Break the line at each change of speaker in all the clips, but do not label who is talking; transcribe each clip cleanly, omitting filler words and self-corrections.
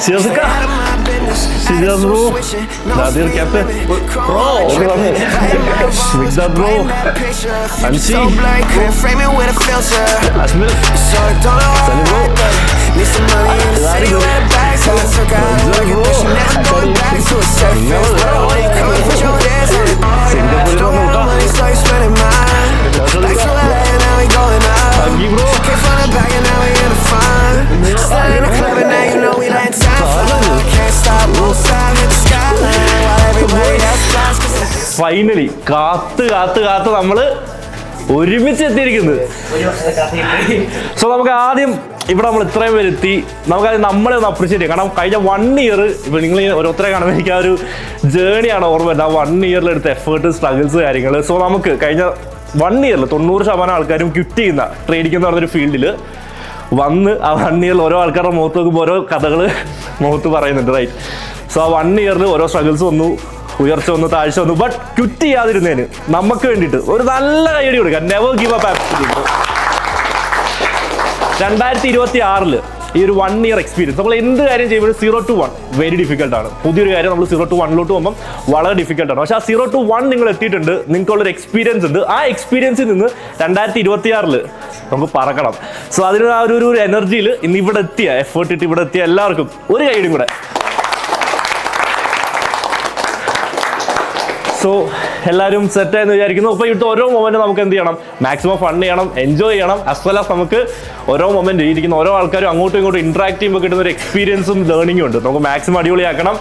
Jessica. Serious bro. Nadir captain. Bro. Mixed bro. Ansi. Asmil. Sunny bro. Lari bro. Finally കാത്ത് നമ്മള് ഒരുമിച്ച് എത്തിയിരിക്കുന്നത്. So നമുക്ക് ആദ്യം ഇവിടെ നമ്മൾ ഇത്രയും പേര് എത്തി, നമുക്കത് നമ്മളെ ഒന്ന് അപ്രീഷിയേറ്റ് ചെയ്യാം. കാരണം കഴിഞ്ഞ 1 ഇയർ ഇപ്പൊ നിങ്ങൾ ഓരോരുത്തരെ കാണുമ്പോൾ എനിക്ക് ആ ഒരു ജേണിയാണ് ഓർമ്മ വരുന്നത്. ആ 1 ഇയറിൽ എടുത്ത എഫേർട്ട്, സ്ട്രഗിൾസ്, കാര്യങ്ങൾ. സോ നമുക്ക് കഴിഞ്ഞ 1 ഇയറിൽ 90% ആൾക്കാരും ക്വിറ്റ് ചെയ്യുന്ന ട്രേഡിംഗ് എന്ന് പറഞ്ഞൊരു ഫീൽഡിൽ വന്ന് ആ 1 ഇയറിൽ ഓരോ ആൾക്കാരുടെ മുഖത്ത് നോക്കുമ്പോൾ ഓരോ കഥകൾ മുഖത്ത് പറയുന്നുണ്ട്, റൈറ്റ്? സോ ആ 1 ഇയറിൽ ഓരോ സ്ട്രഗിൾസ് വന്നു, ഉയർച്ച വന്നു, താഴ്ച വന്നു. ബട്ട് ക്വിറ്റ് ചെയ്യാതിരുന്നതിന് നമുക്ക് വേണ്ടിയിട്ട് ഒരു നല്ല കൈയടി കൊടുക്കാം. Never give up. 2026 ഈ ഒരു 1 ഇയർ എക്സ്പീരിയൻസ് നമ്മൾ എന്ത് കാര്യം ചെയ്യുമ്പോഴും 0 to 1 വെരി ഡിഫിക്കൽട്ടാണ്. പുതിയൊരു കാര്യം നമ്മൾ 0 to 1 പോകുമ്പോൾ വളരെ ഡിഫിക്കൽട്ടാണ്. പക്ഷേ ആ 0 to 1 നിങ്ങൾ എത്തിയിട്ടുണ്ട്, നിങ്ങൾക്കുള്ളൊരു എക്സ്പീരിയൻസ് ഉണ്ട്. ആ എക്സ്പീരിയൻസിൽ നിന്ന് 2026 നമുക്ക് പറക്കണം. സോ അതിന് ആ ഒരു എനർജിയിൽ ഇന്ന് ഇവിടെ എത്തിയ, എഫേർട്ട് ഇട്ട് ഇവിടെ എത്തിയ എല്ലാവർക്കും ഒരു കൈയ്യടിയും കൂടെ. സോ എല്ലാവരും സെറ്റായെന്ന് വിചാരിക്കുന്നു. അപ്പോൾ ഇവിടുത്തെ ഓരോ മൊമെൻറ്റ് നമുക്ക് എന്ത് ചെയ്യണം, മാക്സിമം ഫൺ ചെയ്യണം, എൻജോയ് ചെയ്യണം. ആസ് വെൽ ആസ് നമുക്ക് ഓരോ മൊമെൻറ്റ് ഇരിക്കുന്ന ഓരോ ആൾക്കാരും അങ്ങോട്ടും ഇങ്ങോട്ടും ഇൻട്രാക്ട് ചെയ്യുമ്പോൾ കിട്ടുന്ന ഒരു എക്സ്പീരിയൻസും ലേണിങ്ങും ഉണ്ട്. നമുക്ക് മാക്സിമം അടിപൊളിയാക്കണം.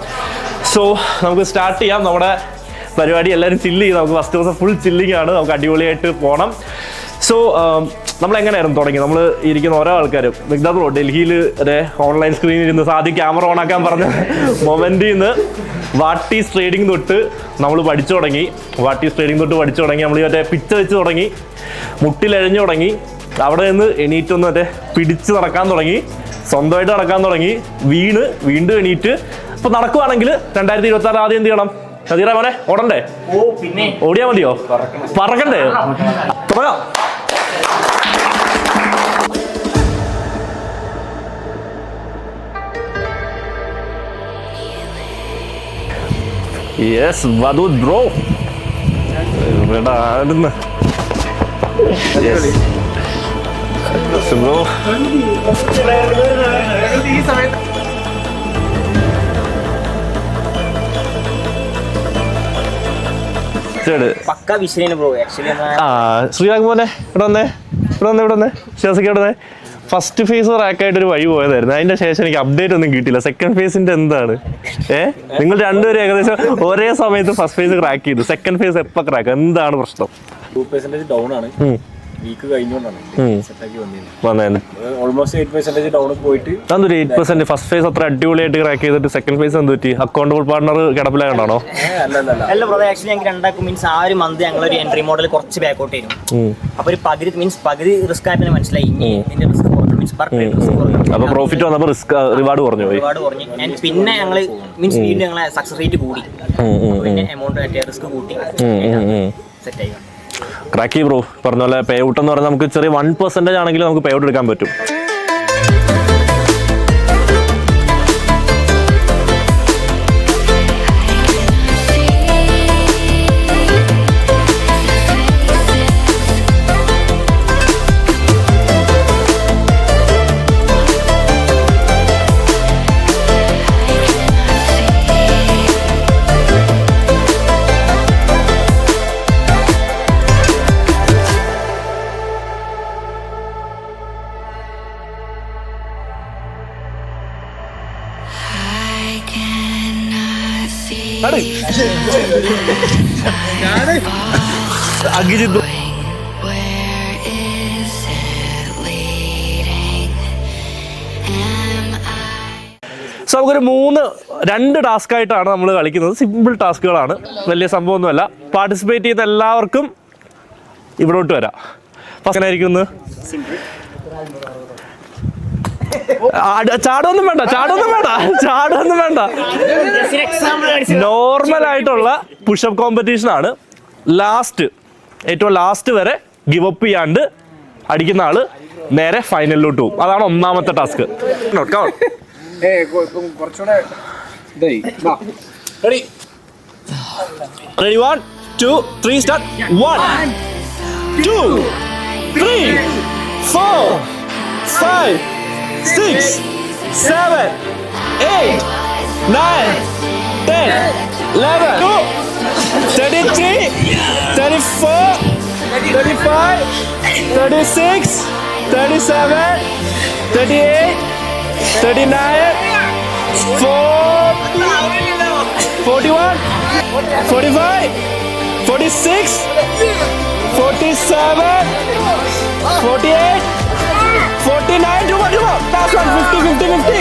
സോ നമുക്ക് സ്റ്റാർട്ട് ചെയ്യാം നമ്മുടെ പരിപാടി. എല്ലാവരും ചില്ല് ചെയ്യും. നമുക്ക് ഫസ്റ്റ് ദിവസം ഫുൾ ചില്ലിങ് ആണ്. നമുക്ക് അടിപൊളിയായിട്ട് പോകണം. സോ നമ്മളെങ്ങനെയായിരുന്നു തുടങ്ങി? നമ്മൾ ഇരിക്കുന്ന ഓരോ ആൾക്കാരും മിക്താ ഡൽഹിയിൽ ഓൺലൈൻ സ്ക്രീനിൽ ഇരുന്ന് സാധ്യ ക്യാമറ ഓൺ ആക്കാൻ പറഞ്ഞ മൊമെൻറ്റിൽ നിന്ന് വാട്ടീസ് ട്രേഡിംഗ് തൊട്ട് നമ്മൾ പഠിച്ചു തുടങ്ങി. നമ്മൾ മറ്റേ പിച്ച വെച്ച് തുടങ്ങി, മുട്ടിലെഴഞ്ഞു തുടങ്ങി, അവിടെ നിന്ന് എണീറ്റൊന്ന് മറ്റേ പിടിച്ച് നടക്കാൻ തുടങ്ങി, സ്വന്തമായിട്ട് നടക്കാൻ തുടങ്ങി, വീണ്ടും എണീറ്റ്. അപ്പോൾ നടക്കുവാണെങ്കിൽ 2026 ആദ്യം എന്ത് ചെയ്യണം? നദീറ മോനെ ഓടണ്ടേ? ഓടിയാ മതിയോ? പറക്കണ്ടേ? തുടങ്ങാം. Yes, Vadud bro. Redaadna. Yes. Bro.
പക്ക വിഷയം ബ്രോ. ആക്ച്വലി
ശ്രീരാഗ് മോനെ ഇവിടെ വന്നേ ശ്വാസിക്ക് ഇവിടെ വന്നേ. ഫസ്റ്റ് ഫേസ് റാക്കായിട്ട് ഒരു വഴി പോയതായിരുന്നു. അതിന്റെ ശേഷം എനിക്ക് അപ്ഡേറ്റ് ഒന്നും കിട്ടിയില്ല. സെക്കൻഡ് ഫേസിന്റെ എന്താണ്? നിങ്ങൾ രണ്ടുപേരും ഏകദേശം ഒരേ സമയത്ത് ഫസ്റ്റ് ഫേസ് ക്രാക്ക് ചെയ്തു. സെക്കൻഡ് ഫേസ് എപ്പോൾ ക്രാക്ക്? എന്താണ് പ്രശ്നം?
2% ഡൗൺ ആണ്. വീക്ക് കഴിഞ്ഞുകൊണ്ടാണ് ഓൾമോസ്റ്റ് 8% ഡൗൺ പോയിട്ട്
8% ഫസ്റ്റ് ഫേസ് അത്ര അടിപൊളിയായിട്ട് ക്രാക്ക് ചെയ്തിട്ട് സെക്കൻഡ് ഫേസ് എന്ത് പറ്റി? അക്കൗണ്ടബിൾ പാർട്ണർ കിടപ്പിലായോണ്ടാണോ?
അല്ല ബ്രോ, ആക്ച്വലി ഞങ്ങൾക്ക് രണ്ടാക്കും മീൻസ് ആ ഒരു മന്ത് ഞങ്ങളൊരു എൻട്രി മോഡൽ കുറച്ച് ബാക്കൗട്ട് ആയിരുന്നു. അപ്പൊ ഒരു പകുതി റിസ്ക് ആയിട്ട് മനസ്സിലായി. ഇതിന്റെ റിസ്ക്
അപ്പൊ പ്രോഫിറ്റ് വന്നപ്പോ റിസ്ക് റിവാർഡ് കുറഞ്ഞു പോയി.
പിന്നെ ഞങ്ങള് മീൻസ് വീണ്ടും ഞങ്ങളെ സക്സസ് റേറ്റ് കൂടി, പിന്നെ എമൗണ്ട് റിസ്ക് കൂട്ടി സെറ്റ് ആയി.
ക്രാക്കി ബ്രോ പറഞ്ഞ പോലെ പേ ഔട്ട് എന്ന് പറഞ്ഞാൽ നമുക്ക് ചെറിയ 1% ആണെങ്കിലും നമുക്ക് പേ ഔട്ട് എടുക്കാൻ പറ്റും. അഗിജിത് സോ നമുക്കൊരു 2 ടാസ്ക് ആയിട്ടാണ് നമ്മൾ കളിക്കുന്നത്. സിമ്പിൾ ടാസ്കുകളാണ്, വലിയ സംഭവമൊന്നുമല്ല. പാർട്ടിസിപ്പേറ്റ് ചെയ്ത എല്ലാവർക്കും ഇവിടോട്ട് വരാം. ഫസ്റ്റ് ആയിരിക്കും ചാടൊന്നും വേണ്ട. നോർമൽ ആയിട്ടുള്ള പുഷപ്പ് കോമ്പറ്റീഷൻ ആണ്. ഏറ്റവും ലാസ്റ്റ് വരെ ഗിവ് അപ്പ് ചെയ്യാണ്ട് അടിക്കുന്ന ആള് നേരെ ഫൈനലിലോട്ട് പോകും. അതാണ് ഒന്നാമത്തെ ടാസ്ക്.
കുറച്ചുകൂടെ ഇതായി
Ready? 1, 2, 3, start. 1, 2, 3, 4, 5, 6, 7, 8, 9, 10, 11, 33, 34, 35, 36, 37, 38, 39, 40, 41, 45, 46, 47, 48, 49, two more. Last one, 50, 50, 50.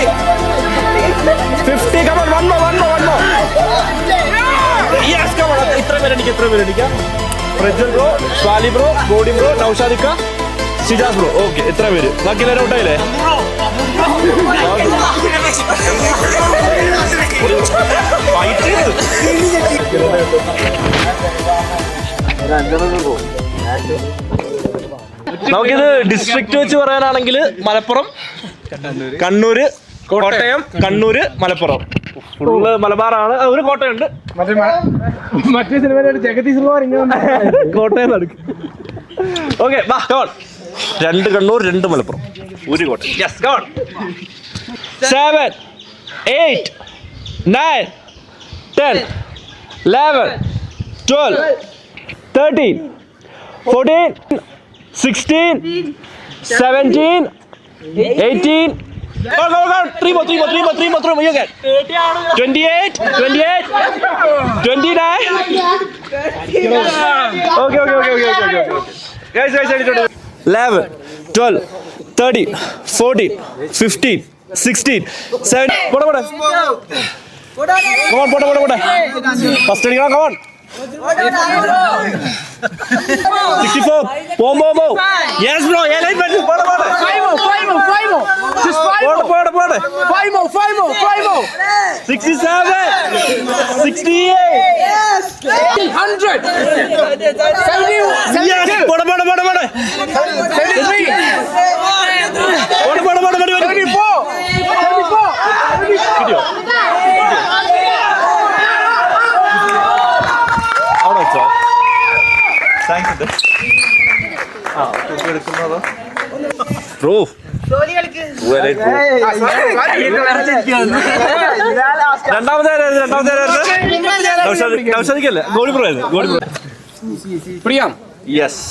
50, come on, one more. Yes, come on. ഇത്ര പേര് അടിക്കാം. Prajwal bro, Swali bro, Godi bro, നൗഷാദിക്ക, സിജാസ് ബ്രോ. ഓക്കെ, ഇത്ര പേര്. ബാക്കി എല്ലാവരും ഔട്ടായില്ലേ? നമുക്കിത് ഡിസ്ട്രിക്ട് വെച്ച് പറയാനാണെങ്കിൽ മലപ്പുറം, കണ്ണൂര്, കോട്ടയം, കണ്ണൂര്, മലപ്പുറം. ഫുള്ള് മലബാറാണ്. ഒരു കോട്ടയുണ്ട്.
മറ്റേ സിനിമയിലെ ജഗദീഷ്
കോട്ടയം നടക്കും. ഓക്കെ, 2 കണ്ണൂർ, 2 മലപ്പുറം, ഒരു Kottayam. Yes, 7, 8, 9, 10, 11, 12, 13, 14, 16, 17, 18. Go. 3 more. You get 28, 29. Okay. Guys. 11, 12, 13, 14, 15, 16, 17. Come on. First come on. 64. Boom. Yes, bro. Yeah, like that.
5 more. Just 5 more.
67. 68.
Yes. 100. 70.
Yes. Put.
73. 74.
അവിടെ വെച്ചോ. താങ്ക്സ്. ബ്രോ രണ്ടാമത്തെ നൗഷാദിക്കല്ലേ? ഗോഡി ബ്രോ
പ്രിയം.
Yes.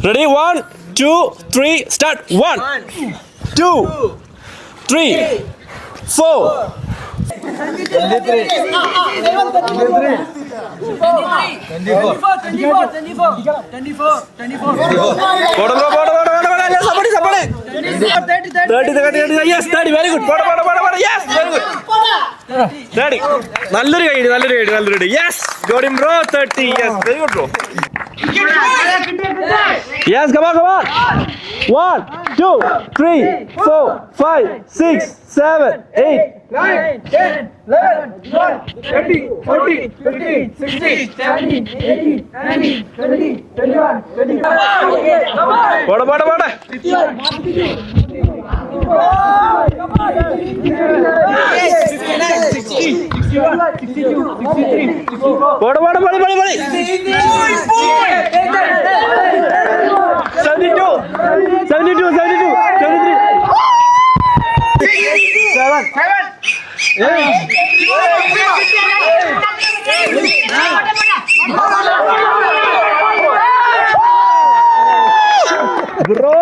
Ready? 1, 2, 3, start. 1, 2, 3, 4.
24.
Yes, 30. Very good. Yes, very good. 30. നല്ലൊരു കൈ. Yes, got him bro. 30. Yes, very good bro. Yes, come on. 1, 2, 3, 4, 5, 6, 7, 8,
9, 10, 11, 12, 13, 14, 15, 16, 17, 18, 19, 20, 21, 22.
പോടെ. പോടെ. 72, 73, 7. Bro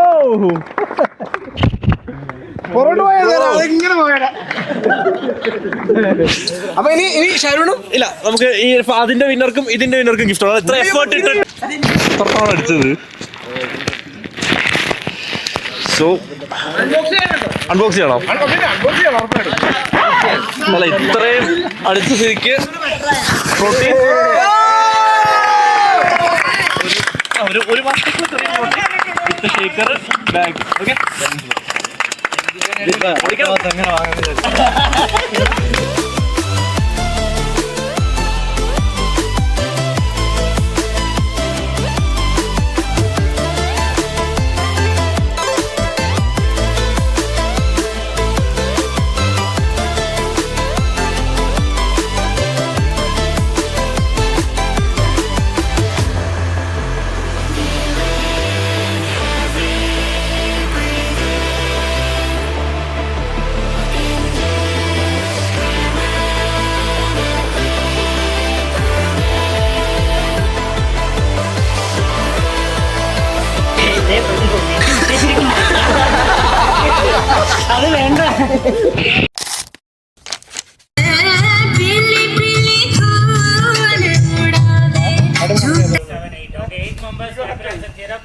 അപ്പൊ ഇനി ഷൈറൂണും
ഇല്ല. നമുക്ക് ഈ അതിന്റെ വിന്നർക്കും ഇതിന്റെ വിന്നർക്കും ഗിഫ്റ്റ് ആണ്. എത്ര എഫേർട്ട് ഇട്ട് എത്രയാണ് അടിച്ചത്. സോ അൺബോക്സ് ചെയ്യണം. അല്ല, ഇത്രയും അടിച്ച സ്ഥിതിക്ക് പ്രോട്ടീൻ ഒരു മാസത്തേക്കുള്ള ചെറിയ protein with Shekhar bag. Okay,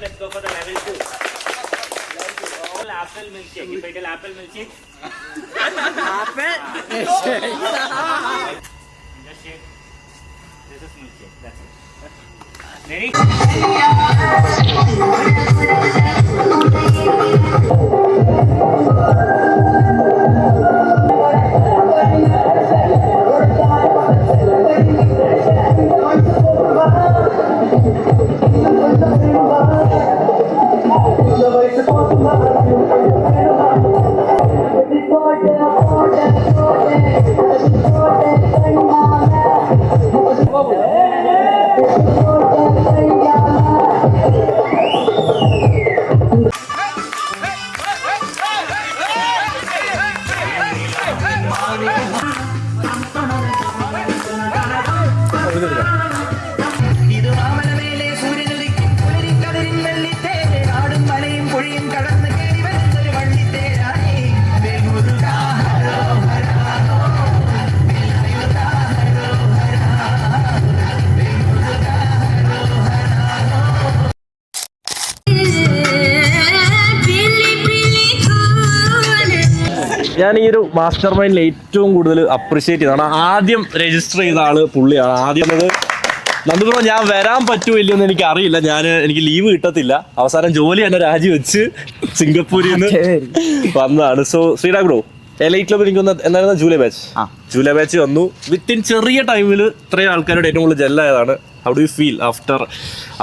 Let's go for the level 2. Apple milkshake. If I tell apple milkshake. Just shake. This is milkshake. That's it. Ready?
ഞാൻ ഈ ഒരു മാസ്റ്റർ മൈൻഡിൽ ഏറ്റവും കൂടുതൽ അപ്രിഷിയേറ്റ് ചെയ്തതാണ് ആദ്യം രജിസ്റ്റർ ചെയ്ത ആള് പുള്ളിയാണ്. ആദ്യം അത് നന്ദുബ്രോ ഞാൻ വരാൻ പറ്റൂല്ലോ എന്ന് എനിക്ക് അറിയില്ല, എനിക്ക് ലീവ് കിട്ടത്തില്ല. അവസാനം ജോലി തന്നെ രാജിവെച്ച് സിംഗപ്പൂരിൽ നിന്ന് വന്നതാണ്. So Sreerag bro, elite club എനിക്ക് എന്തായിരുന്നു ജൂലൈ ബാച്ച് വന്നു. വിത്തിൻ ചെറിയ ടൈമിൽ ഇത്രയും ആൾക്കാരോട് ഏറ്റവും കൂടുതൽ ജെല്ലായതാണ്. How do you feel after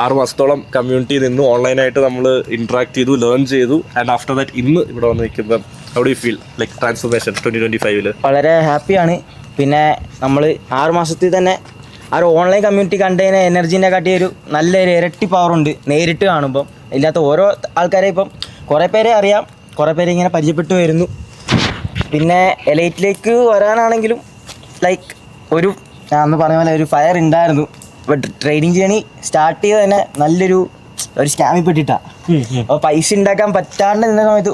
6 മാസത്തോളം കമ്മ്യൂണിറ്റി നിന്നു, ഓൺലൈനായിട്ട് നമ്മൾ ഇന്ററാക്ട് ചെയ്തു, ലേൺ ചെയ്തു, ആൻഡ് ആഫ്റ്റർ ദാറ്റ് ഇന്ന് ഇവിടെ വന്ന് നിൽക്കുമ്പം how do you feel like transformation 2025?
വളരെ ഹാപ്പിയാണ്. പിന്നെ നമ്മൾ 6 മാസത്തിൽ തന്നെ ആ ഒരു ഓൺലൈൻ കമ്മ്യൂണിറ്റി കണ്ടതിന് എനർജീനെ കാട്ടി ഒരു നല്ലൊരു ഇരട്ടി പവറുണ്ട് നേരിട്ട് കാണുമ്പം. ഇല്ലാത്ത ഓരോ ആൾക്കാരെ ഇപ്പം കുറേ പേരെ അറിയാം, കുറേ പേരെ ഇങ്ങനെ പരിചയപ്പെട്ടു വരുന്നു. പിന്നെ എലൈറ്റിലേക്ക് വരാനാണെങ്കിലും ലൈക്ക് ഒരു ഞാൻ അന്ന് പറഞ്ഞ പോലെ ഒരു ഫയർ ഉണ്ടായിരുന്നു. ഇപ്പോൾ ട്രേഡിങ് ജേണി സ്റ്റാർട്ട് ചെയ്ത് തന്നെ നല്ലൊരു സ്കാമിൽ പെട്ടിട്ടാണ്. അപ്പോൾ പൈസ ഉണ്ടാക്കാൻ പറ്റാണ്ട് നിന്ന സമയത്ത്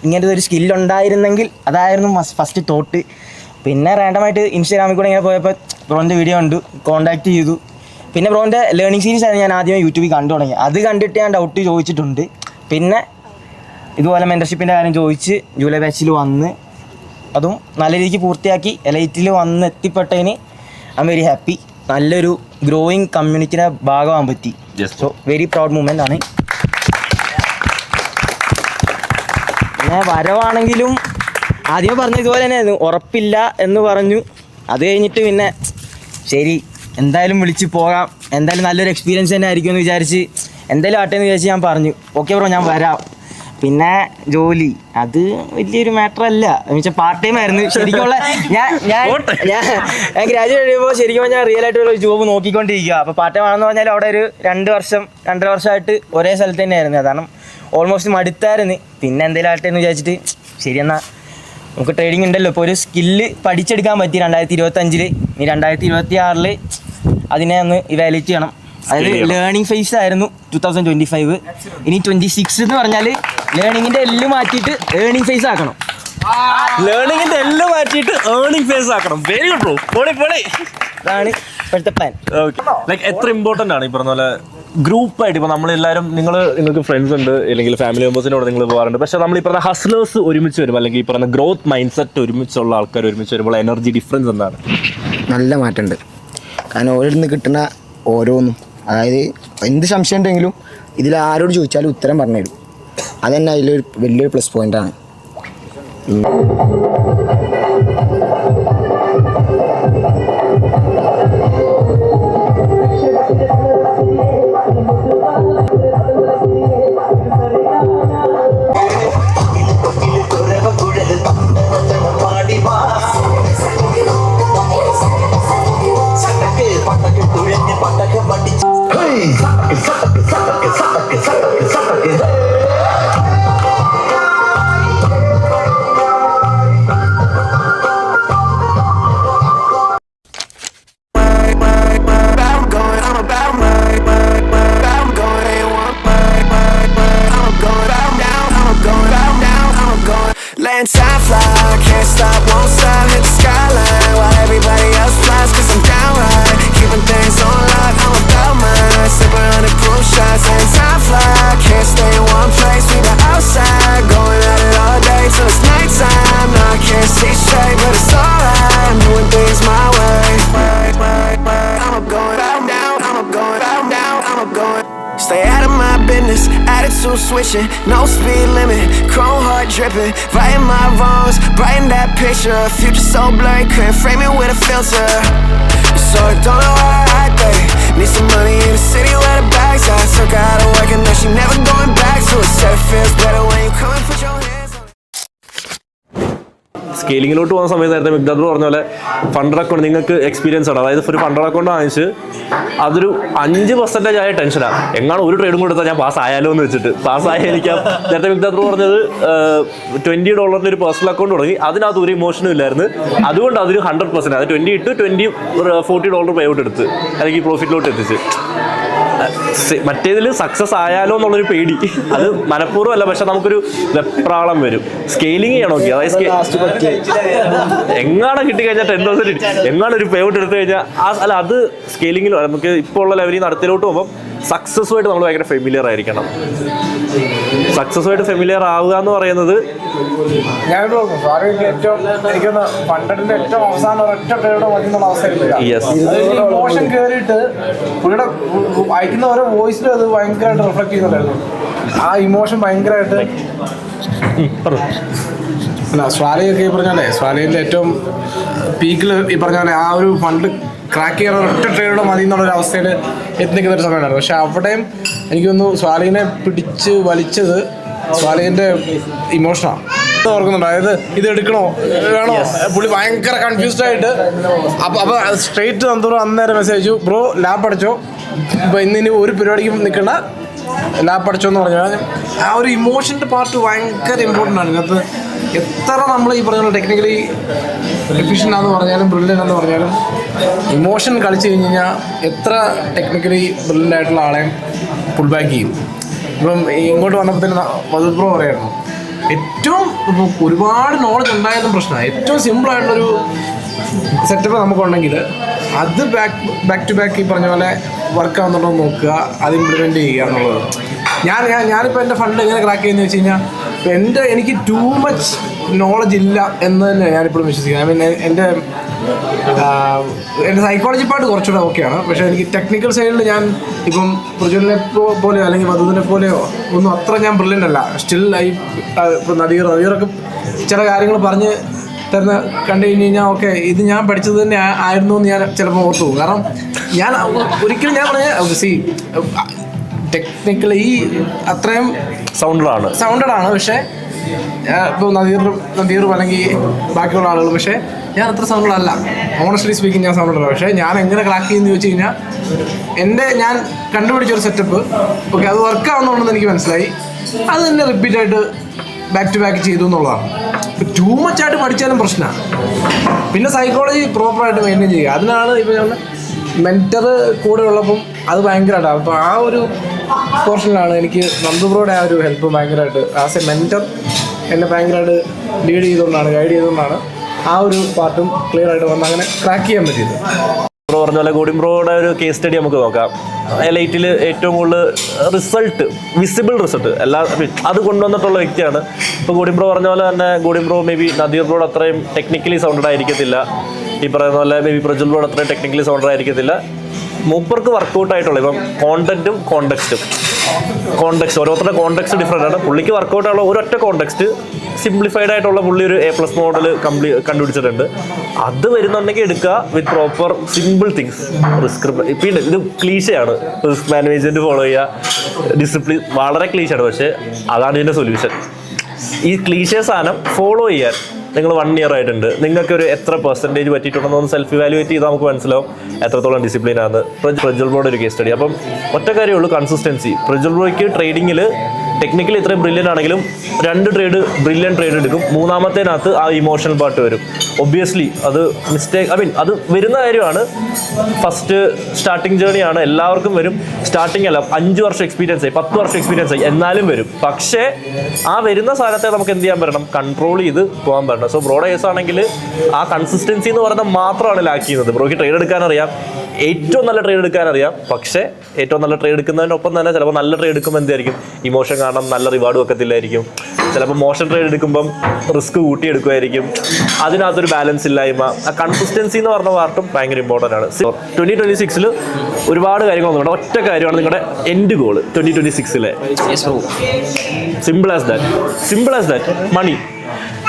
ഇങ്ങനത്തെ ഒരു സ്കില്ലുണ്ടായിരുന്നെങ്കിൽ അതായിരുന്നു ഫസ്റ്റ് തോട്ട്. പിന്നെ റാൻഡമായിട്ട് ഇൻസ്റ്റാഗ്രാമിൽ കൂടെ ഇങ്ങനെ പോയപ്പോൾ ബ്രോൻ്റെ വീഡിയോ കണ്ടു, കോൺടാക്ട് ചെയ്തു. പിന്നെ ബ്രോൻ്റെ ലേണിംഗ് സീരീസ് ആയിരുന്നു ഞാൻ ആദ്യമേ യൂട്യൂബിൽ കണ്ടു തുടങ്ങി. അത് കണ്ടിട്ട് ഞാൻ ഡൗട്ട് ചോദിച്ചിട്ടുണ്ട്. പിന്നെ ഇതുപോലെ മെൻറ്റർഷിപ്പിൻ്റെ കാര്യം ചോദിച്ച് ജൂലൈ ബാച്ചിൽ വന്ന് അതും നല്ല രീതിക്ക് പൂർത്തിയാക്കി എലൈറ്റിൽ വന്ന് എത്തിപ്പെട്ടതിന് ഐ എം വെരി ഹാപ്പി. നല്ലൊരു ഗ്രോയിങ് കമ്മ്യൂണിറ്റിയുടെ ഭാഗമാകാൻ പറ്റി. സോ വെരി പ്രൗഡ് മൂമെൻ്റ് ആണ്. പിന്നെ വരവാണെങ്കിലും ആദ്യമേ പറഞ്ഞ ഇതുപോലെ തന്നെയായിരുന്നു, ഉറപ്പില്ല എന്ന് പറഞ്ഞു. അത് കഴിഞ്ഞിട്ട് പിന്നെ ശരി എന്തായാലും വിളിച്ച് പോകാം, എന്തായാലും നല്ലൊരു എക്സ്പീരിയൻസ് തന്നെ ആയിരിക്കും എന്ന് വിചാരിച്ച് എന്തായാലും ആട്ടെ എന്ന് വിചാരിച്ച് ഞാൻ പറഞ്ഞു ഓക്കെ ബ്രോ ഞാൻ വരാം. പിന്നെ ജോലി അത് വലിയൊരു മാറ്റർ അല്ല, എന്ന് വെച്ചാൽ പാർട്ട് ടൈം ആയിരുന്നു ശരിക്കുള്ള. ഞാൻ ഗ്രാജുവേറ്റ് കഴിയുമ്പോൾ ശരിക്കും ഞാൻ റിയൽ ആയിട്ട് ഒരു ജോബ് നോക്കിക്കൊണ്ടിരിക്കുക. അപ്പോൾ പാർട്ട് ടൈം ആണെന്ന് പറഞ്ഞാൽ അവിടെ ഒരു 2 വർഷമായിട്ട് ഒരേ സ്ഥലത്ത് തന്നെയായിരുന്നു. കാരണം ഓൾമോസ്റ്റ് മടുത്തായിരുന്നു. പിന്നെ എന്തെങ്കിലും ആട്ടെ എന്ന് വിചാരിച്ചിട്ട് ശരി എന്നാൽ നമുക്ക് ട്രേഡിംഗ് ഉണ്ടല്ലോ, ഇപ്പോൾ ഒരു സ്കില്ല് പഠിച്ചെടുക്കാൻ പറ്റി 2025. ഇനി 2026 അതിനെ ഒന്ന് ഇവാലുവേറ്റ് ചെയ്യണം. അതായത് ലേണിംഗ് ഫേസ് ആയിരുന്നു 2025. ഇനി 26 എന്ന് പറഞ്ഞാൽ ലേണിങ്ങിൻ്റെ എല്ലാം മാറ്റിയിട്ട് ഏണിംഗ് ഫേസ് ആക്കണം.
ലേണിങ്ങിന്റെ എല്ലാം മാറ്റിയിട്ട് ഏർണിംഗ് ഫേസ് ആക്കണം. വെരി ഗുഡ് ബ്രോ, പൊളി.
അതാണ് ഇപ്പോഴത്തെ പ്ലാൻ.
ലൈക്ക് എത്ര ഇമ്പോർട്ടൻ്റ് ആണ് ഈ പറഞ്ഞ പോലെ ഗ്രൂപ്പായിട്ട്? ഇപ്പോൾ നമ്മളെല്ലാവരും നിങ്ങൾക്ക് ഫ്രണ്ട്സ് ഉണ്ട്, അല്ലെങ്കിൽ ഫാമിലി മെമ്പേഴ്സിനോട് നിങ്ങൾ പോകാറുണ്ട്. പക്ഷേ നമ്മൾ ഈ പറഞ്ഞ ഹസ്ലേഴ്സ് ഒരുമിച്ച് വരും, അല്ലെങ്കിൽ ഈ പറഞ്ഞ ഗ്രോത്ത് മൈൻഡ് സെറ്റ് ഒരുമിച്ചുള്ള ആൾക്കാർ ഒരുമിച്ച് വരുമ്പോൾ എനർജി ഡിഫറൻസ് എന്താണ്?
നല്ല മാറ്റമുണ്ട്. കാരണം ഓരോന്ന് കിട്ടുന്ന ഓരോന്നും, അതായത് എന്ത് സംശയം ഉണ്ടെങ്കിലും ഇതിൽ ആരോട് ചോദിച്ചാലും ഉത്തരം പറഞ്ഞു തരും. അതന്നെ അതിലൊരു വലിയൊരു പ്ലസ് പോയിൻ്റാണ്.
Land side fly can't stop, won't stop, hit the skyline while everybody else flies, cause I'm down right. Keeping things on lock, I'm about mine. Sipping 100 proof shots and time fly. Can't stay in one place, we been outside, going at it all day till it's nighttime. Now I can't see straight, but it's alright. I'm doing things my way. I'm up going out now, I'm up going out now, I'm up going. Stay out of my business, attitude switching, no speed limit, chrome heart dripping, righting my wrongs, brighten that picture, future so blurry, couldn't frame it with a filter. So I don't know why I think, need some money in the city where the bags are. Took her out of work and now she never going back to it. Said it feels better when you come and put your hands on it.
സ്കെയിലിങ്ങിലോട്ട് പോകുന്ന സമയത്ത് നേരത്തെ മിഗ്ദാദ് പറഞ്ഞ പോലെ funder account നിങ്ങൾക്ക് experience ആണ്. അതായത് ഒരു funder account വാങ്ങിച്ച് അതൊരു 5% ആയ ടെൻഷനാണ്. എങ്ങാണ് ഒരു ട്രേഡും കൊടുത്താൽ ഞാൻ പാസ് ആയാലോ എന്ന് വെച്ചിട്ട് പാസ്സായിരിക്കാം. നേരത്തെ മിഗ്ദാദ് പറഞ്ഞത് $20 ഒരു പേഴ്സണൽ അക്കൗണ്ട് തുടങ്ങി, അതിനകത്ത് ഒരു ഇമോഷനും ഇല്ലായിരുന്നു. അതുകൊണ്ട് അതൊരു 100%, അത് 20 ഇട്ട് $40 പേ ഔട്ട് എടുത്ത് അല്ലെങ്കിൽ പ്രോഫിറ്റിലോട്ട് എത്തിച്ച്. മറ്റേതിൽ സക്സസ് ആയാലോ എന്നുള്ളൊരു പേടി, അത് മനഃപൂർവ്വം അല്ല, പക്ഷെ നമുക്കൊരു വെപ്രാളം വരും. സ്കെയിലിംഗ് ചെയ്യണം നോക്കി, അതായത് എങ്ങാണ് കിട്ടിക്കഴിഞ്ഞാൽ 10,000 എങ്ങാണ് ഒരു പേ ഔട്ട് എടുത്തു കഴിഞ്ഞാൽ അല്ല, അത് സ്കെയിലിങ്ങിൽ നമുക്ക് ഇപ്പോൾ ഉള്ള ലെവലിൽ നിന്ന് അടുത്തിലോട്ട് പോകുമ്പോൾ സക്സസ്സുമായിട്ട് നമ്മൾ ഭയങ്കര ഫെമിലിയർ ആയിരിക്കണം. സക്സസ്സുമായിട്ട് ഫെമിലിയർ ആവുക എന്ന് പറയുന്നത്
ഞാനിപ്പോൾ ഏറ്റവും എനിക്കൊന്ന് ഫണ്ടഡിന്റെ ഏറ്റവും അവസാനം ഒരൊറ്റ ട്രേഡോ മതി എന്നുള്ള അവസ്ഥയായിരുന്നു. ഇമോഷൻ കയറിയിട്ട് പുള്ളിയുടെ അയക്കുന്ന ഓരോ വോയിസിലും അത് ഭയങ്കരമായിട്ട് റിഫ്ലക്ട് ചെയ്യുന്നുണ്ടായിരുന്നു. ആ ഇമോഷൻ ഭയങ്കരമായിട്ട് അല്ല സ്വാലിയൊക്കെ ഈ പറഞ്ഞാലേ സ്വാലിൻ്റെ ഏറ്റവും പീക്കിൽ ഈ പറഞ്ഞ പോലെ ആ ഒരു ഫണ്ട് ക്രാക്ക് ചെയ്യാൻ ഒറ്റ ട്രേഡോ മതി എന്നുള്ളൊരു അവസ്ഥയിൽ എത്തിനിൽക്കുന്ന ഒരു സമയമായിരുന്നു. പക്ഷെ അവിടെയും എനിക്കൊന്ന് സ്വാലിനെ പിടിച്ച് വലിച്ചത് സ്വാലിൻ്റെ ഇമോഷനാണ് ഓർക്കുന്നുണ്ട്. അതായത് ഇത് എടുക്കണോ വേണോ, പുള്ളി ഭയങ്കര കൺഫ്യൂസ്ഡ് ആയിട്ട് അപ്പോൾ സ്ട്രെയിറ്റ് നന്ദൂർ അന്നേരം മെസ്സേജ് അയച്ചു, ബ്രോ ലാപ്പ് അടച്ചോ, ഇപ്പോൾ ഇന്നിനി ഒരു പരിപാടിക്കും നിൽക്കണ്ട, ലാപ്പ് അടച്ചോ എന്ന് പറഞ്ഞാൽ ആ ഒരു ഇമോഷൻ്റെ പാർട്ട് ഭയങ്കര ഇമ്പോർട്ടൻ്റ് ആണ്. ഇതിനകത്ത് എത്ര നമ്മൾ ഈ പറഞ്ഞ ടെക്നിക്കലി എഫിഷ്യൻ്റ് ആണെന്ന് പറഞ്ഞാലും ബ്രില്യൻ്റ് എന്ന് പറഞ്ഞാലും ഇമോഷൻ കളിച്ച് കഴിഞ്ഞ് കഴിഞ്ഞാൽ എത്ര ടെക്നിക്കലി ബ്രില്യൻ്റ് ആയിട്ടുള്ള ആളെയും പുൾ ബാക്ക് ചെയ്യും. ഇപ്പം ഇങ്ങോട്ട് വന്നപ്പോൾ തന്നെ മധു ബ്രോ പറയായിരുന്നു, ഏറ്റവും ഒരുപാട് നോളജ് ഉണ്ടായാലും പ്രശ്നമാണ്. ഏറ്റവും സിമ്പിളായിട്ടുള്ളൊരു സെറ്റപ്പ് നമുക്കുണ്ടെങ്കിൽ അത് ബാക്ക് ടു ബാക്ക് ഈ പറഞ്ഞ പോലെ വർക്ക് ആവുന്നുണ്ടോ എന്ന് നോക്കുക, അത് ഇംപ്ലിമെൻറ്റ് ചെയ്യുക എന്നുള്ളത്. ഞാനിപ്പോൾ എൻ്റെ ഫണ്ട് എങ്ങനെ ക്രാക്ക് ചെയ്യുന്നത് വെച്ച് കഴിഞ്ഞാൽ എനിക്ക് ടൂ മച്ച് നോളജ് ഇല്ല എന്ന് തന്നെ ഞാനിപ്പോഴും വിശ്വസിക്കുന്നത്. ഐ മീൻ എൻ്റെ സൈക്കോളജി പാർട്ട് കുറച്ചുകൂടെ ഓക്കെയാണ്, പക്ഷേ എനിക്ക് ടെക്നിക്കൽ സൈഡിൽ ഞാൻ ഇപ്പം പ്രജ്വലിനെ പോലെയോ അല്ലെങ്കിൽ മധുവിനെ പോലെയോ ഒന്നും അത്ര ഞാൻ ബ്രില്യൻ്റ് അല്ല. സ്റ്റിൽ ഇപ്പോൾ നദീറൊക്കെ ചില കാര്യങ്ങൾ പറഞ്ഞ് തരുന്ന കണ്ടു കഴിഞ്ഞ് കഴിഞ്ഞാൽ ഓക്കെ ഇത് ഞാൻ പഠിച്ചത് തന്നെ ആയിരുന്നു എന്ന് ഞാൻ ചിലപ്പോൾ ഓർത്തു പോകും. കാരണം ഞാൻ ഒരിക്കലും ഞാൻ പറഞ്ഞ ടെക്നിക്കലി അത്രയും സൗണ്ടഡ് ആണ്. പക്ഷേ ഇപ്പോൾ നദീറും അല്ലെങ്കിൽ ബാക്കിയുള്ള ആളുകൾ, പക്ഷേ ഞാൻ അത്ര സൗണ്ടഡ് അല്ല. ഓണസ്റ്റ്ലി സ്പീക്കിംഗ് ഞാൻ സൗണ്ടഡ് അല്ല. പക്ഷേ ഞാൻ എങ്ങനെ ക്രാക്ക് ചെയ്യുമെന്ന് ചോദിച്ചു കഴിഞ്ഞാൽ ഞാൻ കണ്ടുപിടിച്ചൊരു സെറ്റപ്പ് ഓക്കെ അത് വർക്ക് ആവുന്നുണ്ടെന്ന് എനിക്ക് മനസ്സിലായി. അത് തന്നെ റിപ്പീറ്റായിട്ട് ബാക്ക് ടു ബാക്ക് ചെയ്തു എന്നുള്ളതാണ്. ഇപ്പം ടൂ മച്ചായിട്ട് പഠിച്ചാലും പ്രശ്നമാണ്. പിന്നെ സൈക്കോളജി പ്രോപ്പറായിട്ട് മെയിൻറ്റെയിൻ ചെയ്യുക, അതിനാണ് ഇപ്പോൾ ഞാൻ മെൻറ്റർ കൂടെ ഉള്ളപ്പം അത് ഭയങ്കരമായിട്ടാണ്. അപ്പോൾ ആ ഒരു പോർഷനിലാണ് എനിക്ക് നന്ദുബ്രോയുടെ ആ ഒരു ഹെൽപ്പ് ഭയങ്കരമായിട്ട് ആസ് എ മെൻറ്റർ എന്നെ ഭയങ്കരമായിട്ട് ലീഡ് ചെയ്തുകൊണ്ടാണ്, ഗൈഡ് ചെയ്തുകൊണ്ടാണ് ആ ഒരു പാർട്ടും ക്ലിയർ ആയിട്ട് വന്ന് അങ്ങനെ ക്രാക്ക് ചെയ്യാൻ പറ്റിയത്.
ബ്രോ പറഞ്ഞ പോലെ ഗോഡിംബ്രോയുടെ ഒരു കേസ് സ്റ്റഡി നമുക്ക് നോക്കാം. എലൈറ്റിൽ ഏറ്റവും കൂടുതൽ റിസൾട്ട്, വിസിബിൾ റിസൾട്ട് അത് കൊണ്ടുവന്നിട്ടുള്ള വ്യക്തിയാണ്. ഇപ്പോൾ ഗോഡിംബ്രോ പറഞ്ഞ പോലെ തന്നെ ഗോഡിംബ്രോ മേ ബി നദീർ ബ്രോഡ് അത്രയും ടെക്നിക്കലി സൗണ്ടഡ് ആയിരിക്കത്തില്ല. ഈ പറയുന്ന പോലെ മേ ബി പ്രജ്വൽ ബ്രോഡ് അത്രയും ടെക്നിക്കലി സൗണ്ടഡ് ആയിരിക്കത്തില്ല. മൂപ്പർക്ക് വർക്കൗട്ട് ആയിട്ടുള്ള ഇപ്പം കോണ്ടന്റും കോണ്ടെക്സ്റ്റ് ഓരോരുത്തരുടെ കോണ്ടെക്സ്റ്റ് ഡിഫറെൻ്റ് ആണ്. പുള്ളിക്ക് വർക്കൗട്ട് ആയിട്ടുള്ള ഒരൊറ്റ കോണ്ടെക്സ്റ്റ് സിംപ്ലിഫൈഡ് ആയിട്ടുള്ള പുള്ളി ഒരു A+ മോഡൽ കണ്ടുപിടിച്ചിട്ടുണ്ട്. അത് വരുന്നുണ്ടെങ്കിൽ എടുക്കുക വിത്ത് പ്രോപ്പർ സിമ്പിൾ തിങ്സ്. പിന്നെ ഇത് ക്ലീശയാണ്, റിസ്ക് മാനേജ്മെന്റ് ഫോളോ ചെയ്യുക, ഡിസിപ്ലിൻ വളരെ ക്ലീശയാണ്, പക്ഷേ അതാണ് ഇതിൻ്റെ സൊല്യൂഷൻ. ഈ ക്ലീശ സാധനം ഫോളോ ചെയ്യാൻ നിങ്ങൾ 1 ഇയർ ആയിട്ടുണ്ട്, നിങ്ങൾക്ക് ഒരു എത്ര പെർസെൻറ്റേജ് പറ്റിയിട്ടുണ്ടെന്ന് സെൽഫ് ഇവാലുവേറ്റ് ചെയ്താൽ നമുക്ക് മനസ്സിലാവും എത്രത്തോളം ഡിസിപ്ലിനാണ്. പ്രജ്വൽ ബ്രോയുടെ ഒരു കേസ് സ്റ്റഡി. അപ്പം ഒറ്റ കാര്യമുള്ളൂ, കൺസിസ്റ്റൻസി. പ്രജ്വൽ ബ്രോയ്ക്ക് ട്രേഡിങ്ങിൽ ടെക്നിക്കലി ഇത്രയും ബ്രില്യൻ്റ് ആണെങ്കിലും 2 ട്രേഡ് ബ്രില്യൻ്റ് ട്രേഡ് എടുക്കും, മൂന്നാമത്തേനകത്ത് ആ ഇമോഷണൽ പാർട്ട് വരും. ഒബ്വിയസ്ലി അത് മിസ്റ്റേക്ക്, ഐ മീൻ അത് വരുന്ന കാര്യമാണ്. ഫസ്റ്റ് സ്റ്റാർട്ടിങ് ജേർണിയാണ്, എല്ലാവർക്കും വരും. സ്റ്റാർട്ടിങ് അല്ല, 5 വർഷം എക്സ്പീരിയൻസ് ആയി, 10 വർഷം എക്സ്പീരിയൻസ് ആയി, എന്നാലും വരും. പക്ഷേ ആ വരുന്ന സാധനത്തെ നമുക്ക് എന്ത് ചെയ്യാൻ പറ്റണം, കൺട്രോൾ ചെയ്ത് പോകാൻ പറ്റണം. സോ ബ്രോയുടെ കേസ് ആണെങ്കിൽ ആ കൺസിസ്റ്റൻസി എന്ന് പറയുന്നത് മാത്രമാണ് ലാക്ക് ചെയ്യുന്നത്. ബ്രോയ്ക്ക് ട്രേഡ് എടുക്കാൻ അറിയാം, ഏറ്റവും നല്ല ട്രേഡ് എടുക്കാൻ അറിയാം. പക്ഷേ ഏറ്റവും നല്ല ട്രേഡ് എടുക്കുന്നതിനൊപ്പം തന്നെ ചിലപ്പോൾ നല്ല ട്രേഡ് എടുക്കുമ്പോൾ എന്തായിരിക്കും, ഇമോഷൻ കാരണം നല്ല റിവാർഡ് വെക്കത്തില്ലായിരിക്കും. ചിലപ്പോൾ മോശം ട്രേഡ് എടുക്കുമ്പം റിസ്ക് കൂട്ടിയെടുക്കുമായിരിക്കും. അതിനകത്തൊരു ബാലൻസ് ഇല്ലായ്മ. ആ കൺസിസ്റ്റൻസി എന്ന് പറഞ്ഞ പാർട്ടും ഭയങ്കര ഇമ്പോർട്ടൻ്റ് ആണ്. 2026 ഒരുപാട് കാര്യങ്ങളൊന്നും ഒറ്റ കാര്യമാണ് നിങ്ങളുടെ end goal 2026. Simple as that money.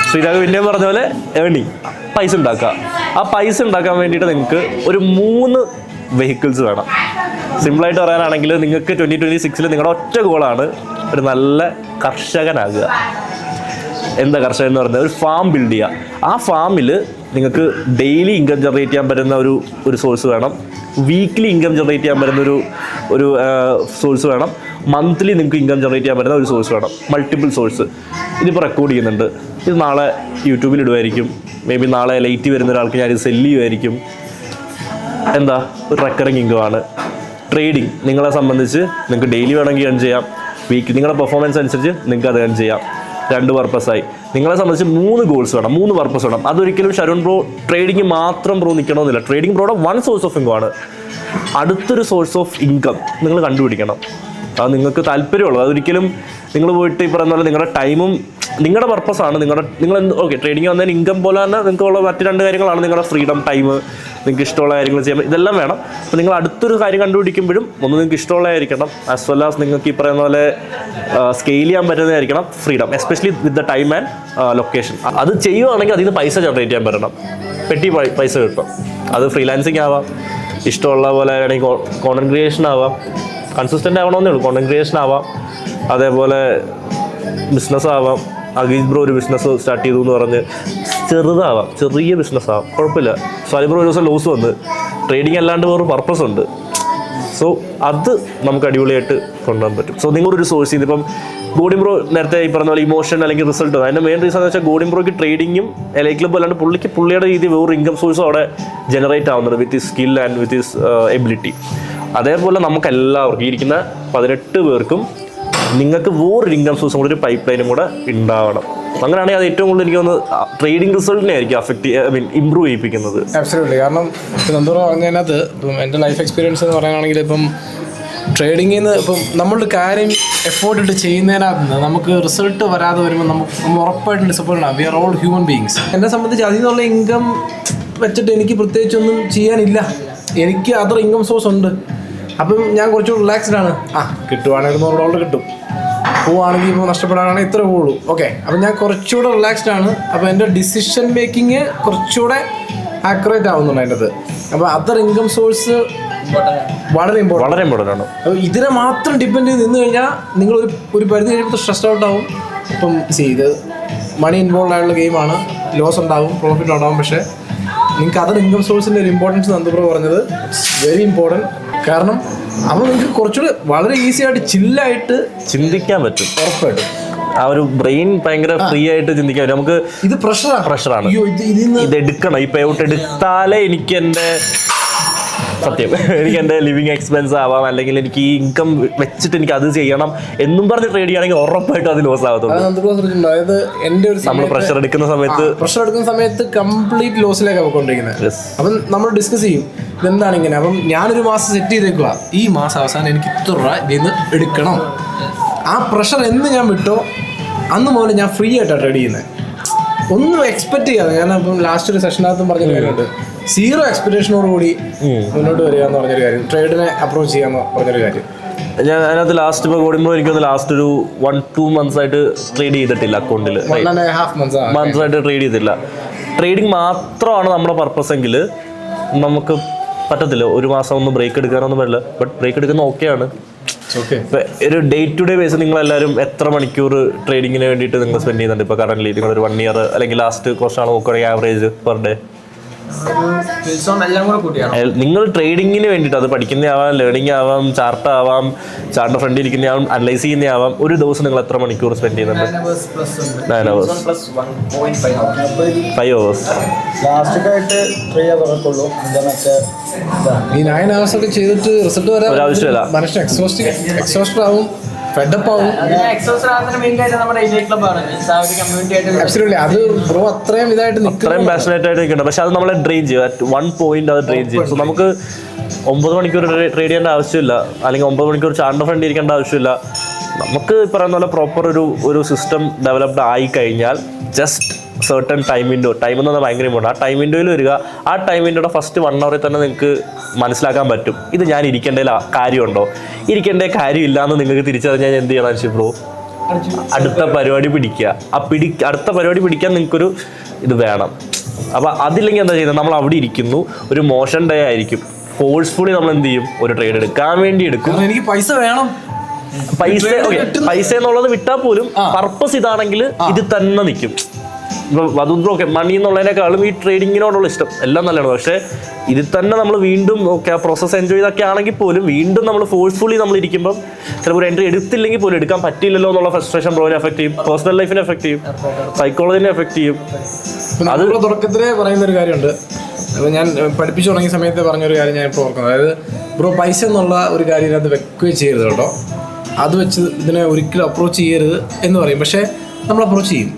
Sreerag പിന്നെ പറഞ്ഞ പോലെ ഏർണിങ്, പൈസ ഉണ്ടാക്കുക. ആ പൈസ ഉണ്ടാക്കാൻ വേണ്ടിയിട്ട് നിങ്ങൾക്ക് ഒരു 3 വെഹിക്കിൾസ് വേണം. സിമ്പിളായിട്ട് പറയാനാണെങ്കിൽ നിങ്ങൾക്ക് 2026 നിങ്ങളുടെ ഒറ്റ ഗോളാണ് ഒരു നല്ല കർഷകനാകുക. എന്താ കർഷകൻ എന്ന് പറയുന്നത്, ഒരു ഫാം ബിൽഡ് ചെയ്യുക. ആ ഫാമിൽ നിങ്ങൾക്ക് ഡെയിലി ഇൻകം ജനറേറ്റ് ചെയ്യാൻ പറ്റുന്ന ഒരു സോഴ്സ് വേണം, വീക്ക്ലി ഇൻകം ജനറേറ്റ് ചെയ്യാൻ പറ്റുന്ന ഒരു സോഴ്സ് വേണം, മന്ത്ലി നിങ്ങൾക്ക് ഇൻകം ജനറേറ്റ് ചെയ്യാൻ പറ്റുന്ന ഒരു സോഴ്സ് വേണം. Multiple source. ഇതിപ്പോൾ റെക്കോർഡ് ചെയ്യുന്നുണ്ട്, ഇത് നാളെ യൂട്യൂബിൽ ഇടുമായിരിക്കും. മേ ബി നാളെ ലൈറ്റ് വരുന്ന ഒരാൾക്ക് ഞാനിത് സെല്ല് ചെയ്യുമായിരിക്കും. എന്താ ഒരു റെക്കറിങ് ഇൻകം ആണ്. ട്രേഡിങ് നിങ്ങളെ സംബന്ധിച്ച് നിങ്ങൾക്ക് ഡെയിലി വേണമെങ്കിൽ ഏൺ ചെയ്യാം, വീക്ക് നിങ്ങളുടെ പെർഫോമൻസ് അനുസരിച്ച് നിങ്ങൾക്ക് അത് ഏൺ ചെയ്യാം. 2 പർപ്പസായി. നിങ്ങളെ സംബന്ധിച്ച് 3 ഗോൾസ് വേണം, 3 പർപ്പസ് വേണം. അതൊരിക്കലും ഷരുൺ ബ്രോ ട്രേഡിങ് മാത്രം ബ്രോ നിൽക്കണമെന്നില്ല. ട്രേഡിംഗ് ബ്രോയുടെ 1 സോഴ്സ് ഓഫ് ഇൻകം ആണ്. അടുത്തൊരു സോഴ്സ് ഓഫ് ഇൻകം നിങ്ങൾ കണ്ടുപിടിക്കണം. അത് നിങ്ങൾക്ക് താല്പര്യമുള്ളത്. അതൊരിക്കലും നിങ്ങൾ പോയിട്ട് ഈ പറയുന്ന പോലെ നിങ്ങളുടെ ടൈമും നിങ്ങളുടെ പർപ്പസാണ്. നിങ്ങൾ ഓക്കെ ട്രേഡിങ് വന്നതിന് ഇൻകം പോലെ തന്നെ നിങ്ങൾക്കുള്ള മറ്റ് 2 കാര്യങ്ങളാണ് നിങ്ങളുടെ ഫ്രീഡം, ടൈം, നിങ്ങൾക്ക് ഇഷ്ടമുള്ള കാര്യങ്ങൾ ചെയ്യാൻ, ഇതെല്ലാം വേണം. അപ്പോൾ നിങ്ങൾ അടുത്തൊരു കാര്യം കണ്ടുപിടിക്കുമ്പോഴും ഒന്ന് നിങ്ങൾക്ക് ഇഷ്ടമുള്ളതായിരിക്കണം, ആസ് വെൽ ആസ് നിങ്ങൾക്ക് ഈ പറയുന്ന പോലെ സ്കെയിൽ ചെയ്യാൻ പറ്റുന്നതായിരിക്കണം. Freedom, especially with the time and location. അത് ചെയ്യുവാണെങ്കിൽ അതിൽ നിന്ന് പൈസ ജനറേറ്റ് ചെയ്യാൻ പറ്റണം, പെട്ടി പൈസ കിട്ടും. അത് ഫ്രീലാൻസിങ് ആവാം, ഇഷ്ടമുള്ള പോലെ വേണമെങ്കിൽ കോണ്ടന്റ് ക്രിയേഷൻ ആവാം, കൺസിസ്റ്റൻ്റ് ആവണമെന്നേ ഉള്ളൂ. കോണ്ടന്റ് ക്രിയേഷൻ ആവാം, അതേപോലെ ബിസിനസ് ആവാം. അഗീസ് ബ്രോ ഒരു ബിസിനസ് സ്റ്റാർട്ട് ചെയ്തു എന്ന് പറഞ്ഞ് ചെറുതാവാം, ചെറിയ ബിസിനസ് ആവാം, കുഴപ്പമില്ല. സാലി ബ്രോ ഒരു ദിവസം ലോസ് വന്ന് ട്രേഡിങ് അല്ലാണ്ട് വേറെ പർപ്പസ് ഉണ്ട്. സോ അത് നമുക്ക് അടിപൊളിയായിട്ട് കൊണ്ടുപോകാൻ പറ്റും. സോ നിങ്ങളൊരു സോഴ്സ് ചെയ്ത് ഇപ്പം ഗോഡിം ബ്രോ നേരത്തെ ഈ പറഞ്ഞ പോലെ ഇമോഷൻ അല്ലെങ്കിൽ റിസൾട്ട്, അതിൻ്റെ മെയിൻ റീസൺ എന്ന് വെച്ചാൽ ഗോഡിം ബ്രോയ്ക്ക് ട്രേഡിങ്ങും LA ക്ലബ്ബ് അല്ലാണ്ട് പുള്ളിയുടെ രീതി വേറെ ഇൻകം സോഴ്സും അവിടെ ജനറേറ്റ് ആവുന്നുണ്ട് with his skill and with his ability. അതേപോലെ നമുക്ക് എല്ലാവർക്കും ഇരിക്കുന്ന 18 പേർക്കും നിങ്ങൾക്ക് വേറൊരു ഇൻകം സോഴ്സും കൂടെ ഒരു പൈപ്പ് ലൈനും കൂടെ ഉണ്ടാവണം. അങ്ങനെയാണെങ്കിൽ അത് ഏറ്റവും കൂടുതൽ എനിക്ക് തോന്നുന്നു ട്രേഡിംഗ് റിസൾട്ടിനെ ആയിരിക്കും ഇമ്പ്രൂവ് ചെയ്യിപ്പിക്കുന്നത്.
ആബ്സല്യൂട്ട്ലി. കാരണം നന്ദൂർ പറഞ്ഞതിനകത്ത് ഇപ്പം എൻ്റെ ലൈഫ് എക്സ്പീരിയൻസ് എന്ന് പറയാനാണെങ്കിൽ ഇപ്പം ട്രേഡിങ്ങിൽ നിന്ന് ഇപ്പം നമ്മളൊരു കാര്യം എഫോർട്ട് ഇട്ട് ചെയ്യുന്നതിനകത്ത് നിന്ന് നമുക്ക് റിസൾട്ട് വരാതെ വരുമ്പോൾ നമ്മൾ ഉറപ്പായിട്ടും ഡിസപ്പോയിൻ്റ് ആണ്. We are all human beings. എന്നെ സംബന്ധിച്ച് അതിൽ നിന്നുള്ള ഇൻകം വെച്ചിട്ട് എനിക്ക് പ്രത്യേകിച്ചൊന്നും ചെയ്യാനില്ല. എനിക്ക് അതർ ഇൻകം സോഴ്സ് ഉണ്ട്. അപ്പം ഞാൻ കുറച്ചുകൂടി റിലാക്സ്ഡ് ആണ്. കിട്ടുവാണെങ്കിൽ $100 കിട്ടും, പോവുകയാണെങ്കിൽ ഇപ്പോൾ നഷ്ടപ്പെടാനാണെങ്കിൽ ഇത്ര പോകുള്ളൂ. ഓക്കെ, അപ്പം ഞാൻ കുറച്ചുകൂടെ റിലാക്സ്ഡ് ആണ്. അപ്പോൾ എൻ്റെ ഡിസിഷൻ മേക്കിങ് കുറച്ചുകൂടെ ആക്യുറേറ്റ് ആവുന്നുണ്ട് അതിൻ്റെ അത്. അപ്പോൾ അതർ ഇൻകം സോഴ്സ് വളരെ ഇമ്പോർട്ടൻ്റ് ആണ്. അപ്പോൾ ഇതിനെ മാത്രം ഡിപ്പെൻഡ് ചെയ്ത് നിന്ന് കഴിഞ്ഞാൽ നിങ്ങൾ ഒരു പരിധി കഴിയുമ്പോൾ സ്ട്രെസ് ഔട്ട് ആവും. ഇപ്പം ഇത് മണി ഇൻവോൾവ് ആയിട്ടുള്ള ഗെയിമാണ്, ലോസ് ഉണ്ടാവും, പ്രോഫിറ്റ് ഉണ്ടാവും. പക്ഷേ നിങ്ങൾക്ക് അതർ ഇൻകം സോഴ്സിൻ്റെ ഒരു ഇമ്പോർട്ടൻസ് നന്ദുപ്രോ പറഞ്ഞത് വെരി ഇമ്പോർട്ടൻറ്റ്. കാരണം അപ്പോൾ നിങ്ങൾക്ക് കുറച്ചുകൂടി വളരെ ഈസി ആയിട്ട് ചില്ലായിട്ട്
ചിന്തിക്കാൻ പറ്റും.
ഉറപ്പായിട്ടും
ആ ഒരു ബ്രെയിൻ ഭയങ്കര ഫ്രീ ആയിട്ട് ചിന്തിക്കാൻ പറ്റും. നമുക്ക്
ഇത് പ്രഷറാണ്.
ഇത് എടുക്കണം, ഈ പേ ഔട്ട് എടുത്താലേ എനിക്ക് എൻ്റെ എനിക്ക് എൻ്റെ ലിവിങ് എക്സ്പെൻസ് ആവാം, അല്ലെങ്കിൽ എനിക്ക് ഈ ഇൻകം വെച്ചിട്ട് എനിക്ക് അത് ചെയ്യണം എന്നും പറഞ്ഞ് ട്രേഡ് ചെയ്യുകയാണെങ്കിൽ ഉറപ്പായിട്ടും അത് ലോസ് ആവത്തുള്ളൂ.
അതായത് എൻ്റെ ഒരു
നമ്മൾ പ്രഷർ എടുക്കുന്ന സമയത്ത്
കംപ്ലീറ്റ് ലോസിലേക്കാണ് പോയിക്കൊണ്ടിരിക്കുന്നത്. അപ്പം നമ്മൾ ഡിസ്കസ് ചെയ്യും ഇതെന്താണ് ഇങ്ങനെ. അപ്പം ഞാനൊരു മാസം സെറ്റ് ചെയ്തേക്കുക, ഈ മാസം അവസാനം എനിക്ക് ഇത്ര രൂപ ഇതിന്ന് എടുക്കണം. ആ പ്രഷർ എന്ന് ഞാൻ വിട്ടോ അന്ന് മുതൽ ഞാൻ ഫ്രീ ആയിട്ടാണ് ട്രേഡ് ചെയ്യുന്നത്. ഒന്നും എക്സ്പെക്ട് ചെയ്യാതെ. ഞാൻ അപ്പം ലാസ്റ്റ് ഒരു സെഷനകത്തും പറഞ്ഞൊരു കാര്യമുണ്ട്, 0 എക്സ്പെക്ടേഷനോടുകൂടി മുന്നോട്ട് വരിക എന്ന് പറഞ്ഞൊരു കാര്യം, ട്രേഡിനെ അപ്രോച്ച് ചെയ്യാന്ന് പറഞ്ഞൊരു കാര്യം.
ഞാൻ അതിനകത്ത് ലാസ്റ്റ് ഇപ്പോൾ കൂടുമ്പോൾ എനിക്കൊന്ന് ലാസ്റ്റ് ഒരു 1-2 months ആയിട്ട് ട്രേഡ് ചെയ്തിട്ടില്ല. അക്കൗണ്ടിൽ
1.5 months
ആയിട്ട് ട്രേഡ് ചെയ്തില്ല. ട്രേഡിങ് മാത്രമാണ് നമ്മുടെ പർപ്പസ് എങ്കിൽ നമുക്ക് പറ്റത്തില്ല. ഒരു മാസം ഒന്ന് ബ്രേക്ക് എടുക്കാനൊന്നും പറ്റില്ല. ബട്ട് ബ്രേക്ക് എടുക്കുന്ന ഓക്കെയാണ്. ഒരു ഡേ ടു ഡേ ബേസ് നിങ്ങളെല്ലാവരും എത്ര മണിക്കൂർ ട്രേഡിങ്ങിന് വേണ്ടിയിട്ട് നിങ്ങൾ സ്പെൻഡ് ചെയ്യുന്നുണ്ട്? ഇപ്പോൾ കറന്റ് നിങ്ങളൊരു 1 year അല്ലെങ്കിൽ ലാസ്റ്റ് കുറച്ചാണ് നോക്കുകയാണെങ്കിൽ ആവറേജ് പെർ ഡേ
എല്ലാം കൂടെ കൂട്ടിയാണ്.
നിങ്ങൾ ട്രേഡിങ്ങിന് വേണ്ടിയിട്ട് അത് പഠിക്കുന്ന ആവാം, ലേണിംഗ് ആവാം, ചാർട്ട് ആവാം, ചാർട്ടിന്റെ ഫ്രണ്ടിൽ ഇരിക്കുന്ന ആവാം, അനലൈസ് ചെയ്യുന്ന ആവാം, ഒരു ദിവസം നിങ്ങൾ എത്ര മണിക്കൂർ സ്പെൻഡ് ചെയ്യുന്നുണ്ട്? 9 hours. 5 hours.
ഈ 9 hours ഒക്കെ ചെയ്തിട്ട് റിസൾട്ട് വരാൻ
ഒരാവശ്യമില്ല.
മനുഷ്യൻ എക്സോസ്റ്റഡ് ആവും, ഫെഡപ്പ് ആവും. Absolutely. അത് ബ്രോ അത്രയും ഇതായിട്ട്
അത്രയും പാഷനേറ്റ് ആയിട്ട് നിൽക്കണം. പക്ഷെ അത് നമ്മളെ ഡ്രെയിൻ ചെയ്യും. അറ്റ് 1 point അത് ഡ്രെയിൻ ചെയ്യും. സോ നമുക്ക് 9 മണിക്കൂർ ട്രേഡ് ചെയ്യേണ്ട ആവശ്യമില്ല, അല്ലെങ്കിൽ 9 മണിക്കൂർ ചാർട്ടിന്റെ ഫ്രണ്ട് ഇരിക്കേണ്ട ആവശ്യമില്ല. നമുക്ക് ഈ പറയുന്ന പോലെ പ്രോപ്പർ ഒരു സിസ്റ്റം ഡെവലപ്ഡ് ആയി കഴിഞ്ഞാൽ ജസ്റ്റ് സെർട്ടൺ ടൈം വിൻഡോ എന്ന് പറഞ്ഞാൽ ഭയങ്കര ഇമ്പോർട്ടൻ്റ്. ആ ടൈം വിൻഡോയിൽ വരിക, ആ ടൈം വിൻഡോയുടെ ഫസ്റ്റ് 1 hour തന്നെ നിങ്ങൾക്ക് മനസ്സിലാക്കാൻ പറ്റും ഇത് ഞാൻ ഇരിക്കേണ്ടതിൽ കാര്യമുണ്ടോ, ഇരിക്കേണ്ട കാര്യമില്ല എന്ന് നിങ്ങൾക്ക് തിരിച്ചറിഞ്ഞാൽ എന്ത് ചെയ്യണം അൻഷിഫ് ബ്രോ? അടുത്ത പരിപാടി പിടിക്കുക. അടുത്ത പരിപാടി പിടിക്കാൻ നിങ്ങൾക്കൊരു ഇത് വേണം. അപ്പോൾ അതില്ലെങ്കിൽ എന്താ ചെയ്യുന്നത്? നമ്മൾ അവിടെ ഇരിക്കുന്നു, ഒരു മോഷൻ ഡേ ആയിരിക്കും, ഫോഴ്സ്ഫുള്ളി നമ്മൾ എന്ത് ചെയ്യും? ഒരു ട്രേഡ് എടുക്കാൻ വേണ്ടി എടുക്കും.
എനിക്ക് പൈസ വേണം.
പൈസ എന്നുള്ളത് വിട്ടാൽ പോലും പർപ്പസ് ഇതാണെങ്കിൽ ഇത് തന്നെ നിൽക്കും. വധുദ്രൊക്കെ മണി എന്നുള്ളതിനേക്കാളും ഈ ട്രേഡിങ്ങിനോടുള്ള ഇഷ്ടം എല്ലാം നല്ലതാണ്. പക്ഷേ ഇതിൽ തന്നെ നമ്മൾ വീണ്ടും ഓക്കെ ആ പ്രോസസ്സ് എൻജോയ് ചെയ്തൊക്കെ ആണെങ്കിൽ പോലും വീണ്ടും നമ്മൾ ഫോഴ്സ്ഫുള്ളി നമ്മൾ ഇരിക്കുമ്പം ചിലപ്പോൾ എൻട്രി എടുത്തില്ലെങ്കിൽ പോലും എടുക്കാൻ പറ്റില്ലല്ലോ എന്നുള്ള ഫ്രസ്ട്രേഷൻ ബ്രോയിനെ എഫക്ട് ചെയ്യും, പേഴ്സണൽ ലൈഫിനെ എഫക്ട് ചെയ്യും, സൈക്കോളജിനെ എഫക്ട് ചെയ്യും.
അത് തുടക്കത്തിലേ പറയുന്ന ഒരു കാര്യമുണ്ട്. അപ്പോൾ ഞാൻ പഠിപ്പിച്ചു തുടങ്ങിയ സമയത്ത് പറഞ്ഞൊരു കാര്യം ഞാൻ ഇപ്പോൾ ഓർക്കുന്നത്, അതായത് ബ്രോ പൈസ എന്നുള്ള ഒരു കാര്യം ഇതിനകത്ത് വെക്കുകയും ചെയ്യരുത് കേട്ടോ. അത് വെച്ച് ഇതിനെ ഒരിക്കലും അപ്രോച്ച് ചെയ്യരുത് എന്ന് പറയും. പക്ഷേ നമ്മൾ അപ്രോച്ച് ചെയ്യും.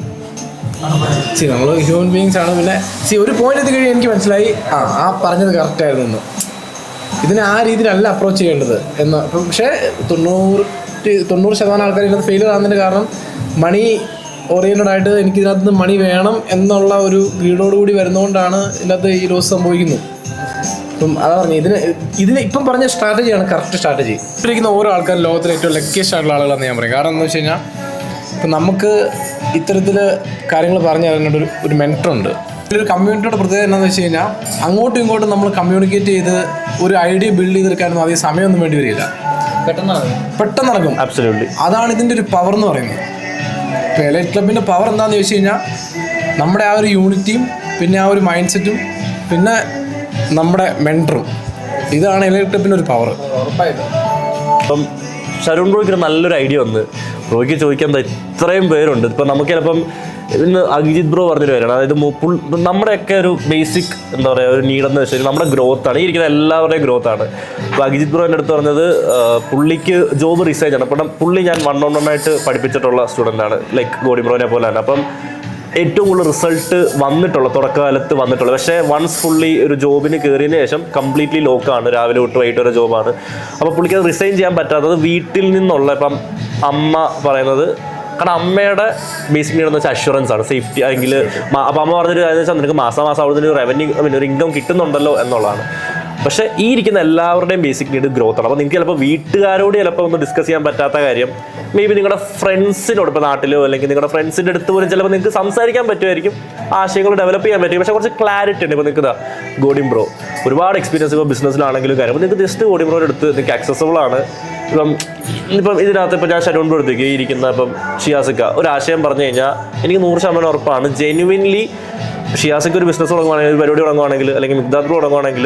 നമ്മൾ ഹ്യൂമൻ ബീങ്സ് ആണ്. പിന്നെ ഒരു പോയിന്റ് എത്തി കഴിഞ്ഞാൽ എനിക്ക് മനസ്സിലായി ആ പറഞ്ഞത് കറക്റ്റായിരുന്നു എന്ന്. ഇതിനെ ആ രീതിയിലല്ല അപ്രോച്ച് ചെയ്യേണ്ടത് എന്ന്. പക്ഷേ 90% ആൾക്കാർ ഇതിനകത്ത് ഫെയിലിയർ ആകുന്നതിന് കാരണം മണി ഓറിയൻറ്റഡ് ആയിട്ട് എനിക്ക് ഇതിനകത്ത് നിന്ന് മണി വേണം എന്നുള്ള ഒരു ഗ്രീഡോടുകൂടി വരുന്നതുകൊണ്ടാണ് ഇതിനകത്ത് ഈ ലോസ് സംഭവിക്കുന്നത്. അപ്പം അതാ പറഞ്ഞു, ഇതിന് ഇപ്പം പറഞ്ഞ സ്ട്രാറ്റജിയാണ് കറക്റ്റ് സ്ട്രാറ്റജി. ഇരിക്കുന്ന ഓരോ ആൾക്കാരും ലോകത്തിലെ ഏറ്റവും ലക്കിയസ്റ്റ് ആയിട്ടുള്ള ആളുകളാണെന്ന് ഞാൻ പറയും. കാരണം എന്താ വെച്ച് കഴിഞ്ഞാൽ ഇപ്പം നമുക്ക് ഇത്തരത്തിൽ കാര്യങ്ങൾ പറഞ്ഞു തരുന്ന ഒരു മെൻറ്ററുണ്ട്. ഒരു കമ്മ്യൂണിറ്റിയുടെ പ്രത്യേകത എന്താണെന്ന് വെച്ച് കഴിഞ്ഞാൽ അങ്ങോട്ടും ഇങ്ങോട്ടും നമ്മൾ കമ്മ്യൂണിക്കേറ്റ് ചെയ്ത് ഒരു ഐഡിയ ബിൽഡ് ചെയ്തെടുക്കാനൊന്നും അധികം സമയമൊന്നും വേണ്ടി വരില്ല, പെട്ടെന്ന് നടക്കും.
Absolutely.
അതാണ് ഇതിൻ്റെ ഒരു പവർ എന്ന് പറയുന്നത്. ഇപ്പോൾ എലൈറ്റ് ക്ലബിൻ്റെ പവർ എന്താണെന്ന് ചോദിച്ചു കഴിഞ്ഞാൽ നമ്മുടെ ആ ഒരു യൂണിറ്റിയും പിന്നെ ആ ഒരു മൈൻഡ് സെറ്റും പിന്നെ നമ്മുടെ മെൻറ്ററും, ഇതാണ് എലൈറ്റ് ക്ലബിൻ്റെ ഒരു പവർ.
അപ്പം ഷരൂൺ ബ്രോയ്ക്ക് നല്ലൊരു ഐഡിയ വന്ന് ബ്രോയ്ക്ക് ചോദിക്കാൻ ഇത്രയും പേരുണ്ട്. ഇപ്പം നമുക്ക് ചിലപ്പം ഇന്ന് അഭിജിത് ബ്രോ പറഞ്ഞൊരു കാര്യമാണ്, അതായത് നമ്മുടെയൊക്കെ ഒരു ബേസിക് എന്താ പറയുക ഒരു നീഡെന്ന് വെച്ചാൽ നമ്മുടെ ഗ്രോത്താണ്, ഈ ഇരിക്കുന്ന എല്ലാവരുടെയും ഗ്രോത്താണ്. അപ്പോൾ അഭിജിത് ബ്രോ എൻ്റെ അടുത്ത് പറഞ്ഞത് പുള്ളിക്ക് ജോബ് റിസൈൻ ആണ്. അപ്പം പുള്ളി ഞാൻ 1-on-1 ആയിട്ട് പഠിപ്പിച്ചിട്ടുള്ള സ്റ്റുഡൻ്റാണ്, ലൈക്ക് ഗോഡി ബ്രോനെ പോലെ തന്നെ. അപ്പം ഏറ്റവും കൂടുതൽ റിസൾട്ട് തുടക്കകാലത്ത് വന്നിട്ടുള്ളത്. പക്ഷേ വൺസ് പുള്ളി ഒരു ജോബിന് കയറിയതിന് ശേഷം കംപ്ലീറ്റ്ലി ലോക്കാണ്, രാവിലെ തൊട്ട് വൈകിട്ട് വരെ ജോബാണ്. അപ്പോൾ പുള്ളിക്ക് അത് റിസൈൻ ചെയ്യാൻ പറ്റാത്തത് വീട്ടിൽ നിന്നുള്ള, ഇപ്പം അമ്മ പറയുന്നത്, കാരണം അമ്മയുടെ ബേസിക് നീഡ് എന്ന് വെച്ചാൽ അഷുറൻസ് ആണ്, സേഫ്റ്റി. അല്ലെങ്കിൽ അപ്പം അമ്മ പറഞ്ഞൊരു കാര്യം വെച്ചാൽ നിനക്ക് മാസം അവിടെ ഒരു റവന്യൂ ഒരു ഇൻകം കിട്ടുന്നുണ്ടല്ലോ എന്നുള്ളതാണ്. പക്ഷേ ഈ ഇരിക്കുന്ന എല്ലാവരുടെയും ബേസിക് നീഡ് ഗ്രോത്ത് ആണ്. അപ്പോൾ നിങ്ങൾക്ക് ചിലപ്പോൾ വീട്ടുകാരോട് ചിലപ്പോൾ ഒന്ന് ഡിസ്കസ് ചെയ്യാൻ പറ്റാത്ത കാര്യം മേ ബി നിങ്ങളുടെ ഫ്രണ്ട്സിനോട്, ഇപ്പോൾ നാട്ടിലോ അല്ലെങ്കിൽ നിങ്ങളുടെ ഫ്രണ്ട്സിൻ്റെ അടുത്ത് പോലും ചിലപ്പോൾ നിങ്ങൾക്ക് സംസാരിക്കാൻ പറ്റുമായിരിക്കും, ആശയങ്ങൾ ഡെവലപ്പ് ചെയ്യാൻ പറ്റും. പക്ഷേ കുറച്ച് ക്ലാരിറ്റി ഉണ്ട്. ഇപ്പോൾ നിങ്ങൾക്ക് ഗോഡിം ബ്രോ ഒരുപാട് എക്സ്പീരിയൻസ് ഇപ്പോൾ ബിസിനസ്സിലാണെങ്കിലും കാര്യം, അപ്പോൾ നിങ്ങൾക്ക് ജസ്റ്റ് ഗോഡിം ബ്രോയുടെ അടുത്ത് നിങ്ങൾക്ക് ആക്സസബിൾ ആണ്. ഇപ്പം ഇതിനകത്ത് ഇപ്പോൾ ഞാൻ ഷരൂൺ ബ്രോ അടുത്തേക്ക് ഇരിക്കുന്ന ഇപ്പം ഷിയാസിക്ക ഒരു ആശയം പറഞ്ഞു കഴിഞ്ഞാൽ എനിക്ക് 100% ഉറപ്പാണ്, ജെന്യുവിൻലി ഷിയാസിക്ക് ഒരു ബിസിനസ് തുടങ്ങുകയാണെങ്കിൽ, ഒരു പരിപാടി തുടങ്ങുകയാണെങ്കിൽ, അല്ലെങ്കിൽ മിഗ്ദാദ് തുടങ്ങുകയാണെങ്കിൽ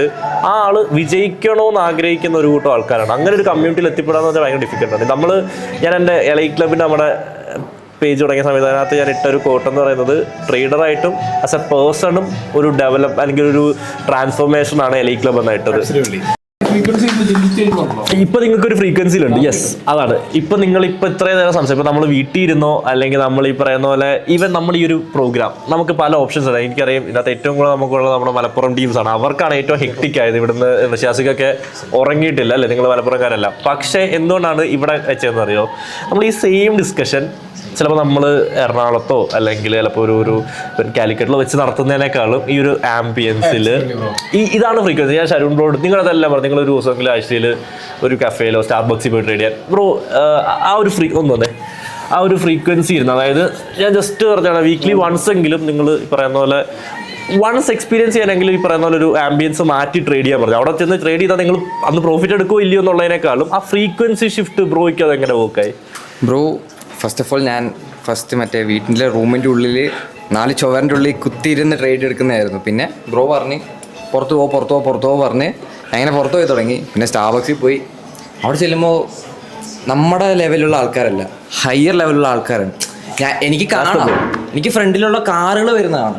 ആ ആൾ വിജയിക്കണമെന്ന് ആഗ്രഹിക്കുന്ന ഒരു കൂട്ടം ആൾക്കാരാണ്. അങ്ങനെ ഒരു കമ്മ്യൂണിറ്റിയിൽ എത്തിപ്പെടാന്ന് പറഞ്ഞാൽ ഭയങ്കര ഡിഫിക്കൽട്ടാണ്. ഞാൻ എൻ്റെ എലൈറ്റ് ക്ലബിൻ്റെ നമ്മുടെ പേജ് തുടങ്ങിയ സമയത്ത് അതിനകത്ത് ഞാൻ ഇട്ടൊരു കോട്ട് എന്ന് പറയുന്നത്, ട്രേഡറായിട്ടും ആസ് എ പേഴ്സണും ഒരു ഡെവലപ്പ് അല്ലെങ്കിൽ ഒരു ട്രാൻസ്ഫോർമേഷനാണ് എലൈറ്റ് ക്ലബ് എന്നായിട്ടത്. ഇപ്പൊ നിങ്ങൾക്ക് ഒരു ഫ്രീക്വൻസിയിലുണ്ട്. യെസ്, അതാണ് ഇപ്പൊ നിങ്ങൾ ഇപ്പൊ ഇത്രയും നേരം സംശയം. ഇപ്പൊ നമ്മൾ വീട്ടിൽ ഇരുന്നോ അല്ലെങ്കിൽ നമ്മൾ ഈ പറയുന്ന പോലെ ഈവൻ നമ്മൾ ഈ ഒരു പ്രോഗ്രാം നമുക്ക് പല ഓപ്ഷൻസ് ഉണ്ട്. എനിക്കറിയാം ഇതിനകത്ത് ഏറ്റവും കൂടുതൽ നമുക്കുള്ളത് നമ്മുടെ മലപ്പുറം ടീംസാണ്. അവർക്കാണ് ഏറ്റവും ഹെക്ടിക് ആയത്. ഇവിടുന്ന് ഋഷിയാസിക്കൊക്കെ ഉറങ്ങിയിട്ടില്ല അല്ലേ, നിങ്ങൾ മലപ്പുറംകാരല്ല. പക്ഷേ എന്തുകൊണ്ടാണ് ഇവിടെ വെച്ചതെന്ന് അറിയോ, നമ്മൾ ഈ സെയിം ഡിസ്കഷൻ ചിലപ്പോൾ നമ്മൾ എറണാകുളത്തോ അല്ലെങ്കിൽ ചിലപ്പോൾ ഒരു കാലിക്കറ്റിലോ വെച്ച് നടത്തുന്നതിനേക്കാളും ഈ ഒരു ആംബിയൻസിൽ ഇതാണ് ഫ്രീക്വൻസി. ഞാൻ ഷരൂൺ ബ്രോഡ് നിങ്ങളതെല്ലാം പറഞ്ഞു, നിങ്ങളൊരു ദിവസമെങ്കിലും ആഴ്ചയിൽ ഒരു കഫേയിലോ സ്റ്റാർബക്സിൽ പോയി ട്രേഡ് ചെയ്യാൻ ബ്രോ ആ ഒരു ആ ഒരു ഫ്രീക്വൻസി ഇരുന്നു. അതായത് ഞാൻ ജസ്റ്റ് പറഞ്ഞാണ് വീക്ക്ലി വൺസ് എങ്കിലും നിങ്ങൾ പറയുന്ന പോലെ വൺസ് എക്സ്പീരിയൻസ് ചെയ്യാനെങ്കിലും ഈ പറയുന്ന പോലെ ഒരു ആംബിയൻസ് മാറ്റി ട്രേഡ് ചെയ്യാൻ പറഞ്ഞു. അവിടെ ചെന്ന് ട്രേഡ് ചെയ്താൽ നിങ്ങൾ അന്ന് പ്രോഫിറ്റ് എടുക്കുമോ ഇല്ലയോ എന്നുള്ളതിനേക്കാളും ആ ഫ്രീക്വൻസി ഷിഫ്റ്റ് ബ്രോയ്ക്ക് അതെങ്ങനെ വർക്കായി?
ബ്രോ ഫസ്റ്റ് ഓഫ് ഓൾ ഞാൻ മറ്റേ വീട്ടിലെ റൂമിൻ്റെ ഉള്ളിൽ 4 ചുവരിൻ്റെ ഉള്ളിൽ കുത്തിയിരുന്ന് ട്രേഡ് എടുക്കുന്നതായിരുന്നു. പിന്നെ ബ്രോ പറഞ്ഞ് പുറത്ത് പോ പറഞ്ഞ് അങ്ങനെ പുറത്ത് പോയി തുടങ്ങി. പിന്നെ സ്റ്റാർബക്സിൽ പോയി. അവിടെ ചെല്ലുമ്പോൾ നമ്മുടെ ലെവലുള്ള ആൾക്കാരല്ല, ഹയർ ലെവലുള്ള ആൾക്കാരാണ്. എനിക്ക് കാണാം, എനിക്ക് ഫ്രണ്ടിലുള്ള കാറുകൾ വരുന്നതാണ്,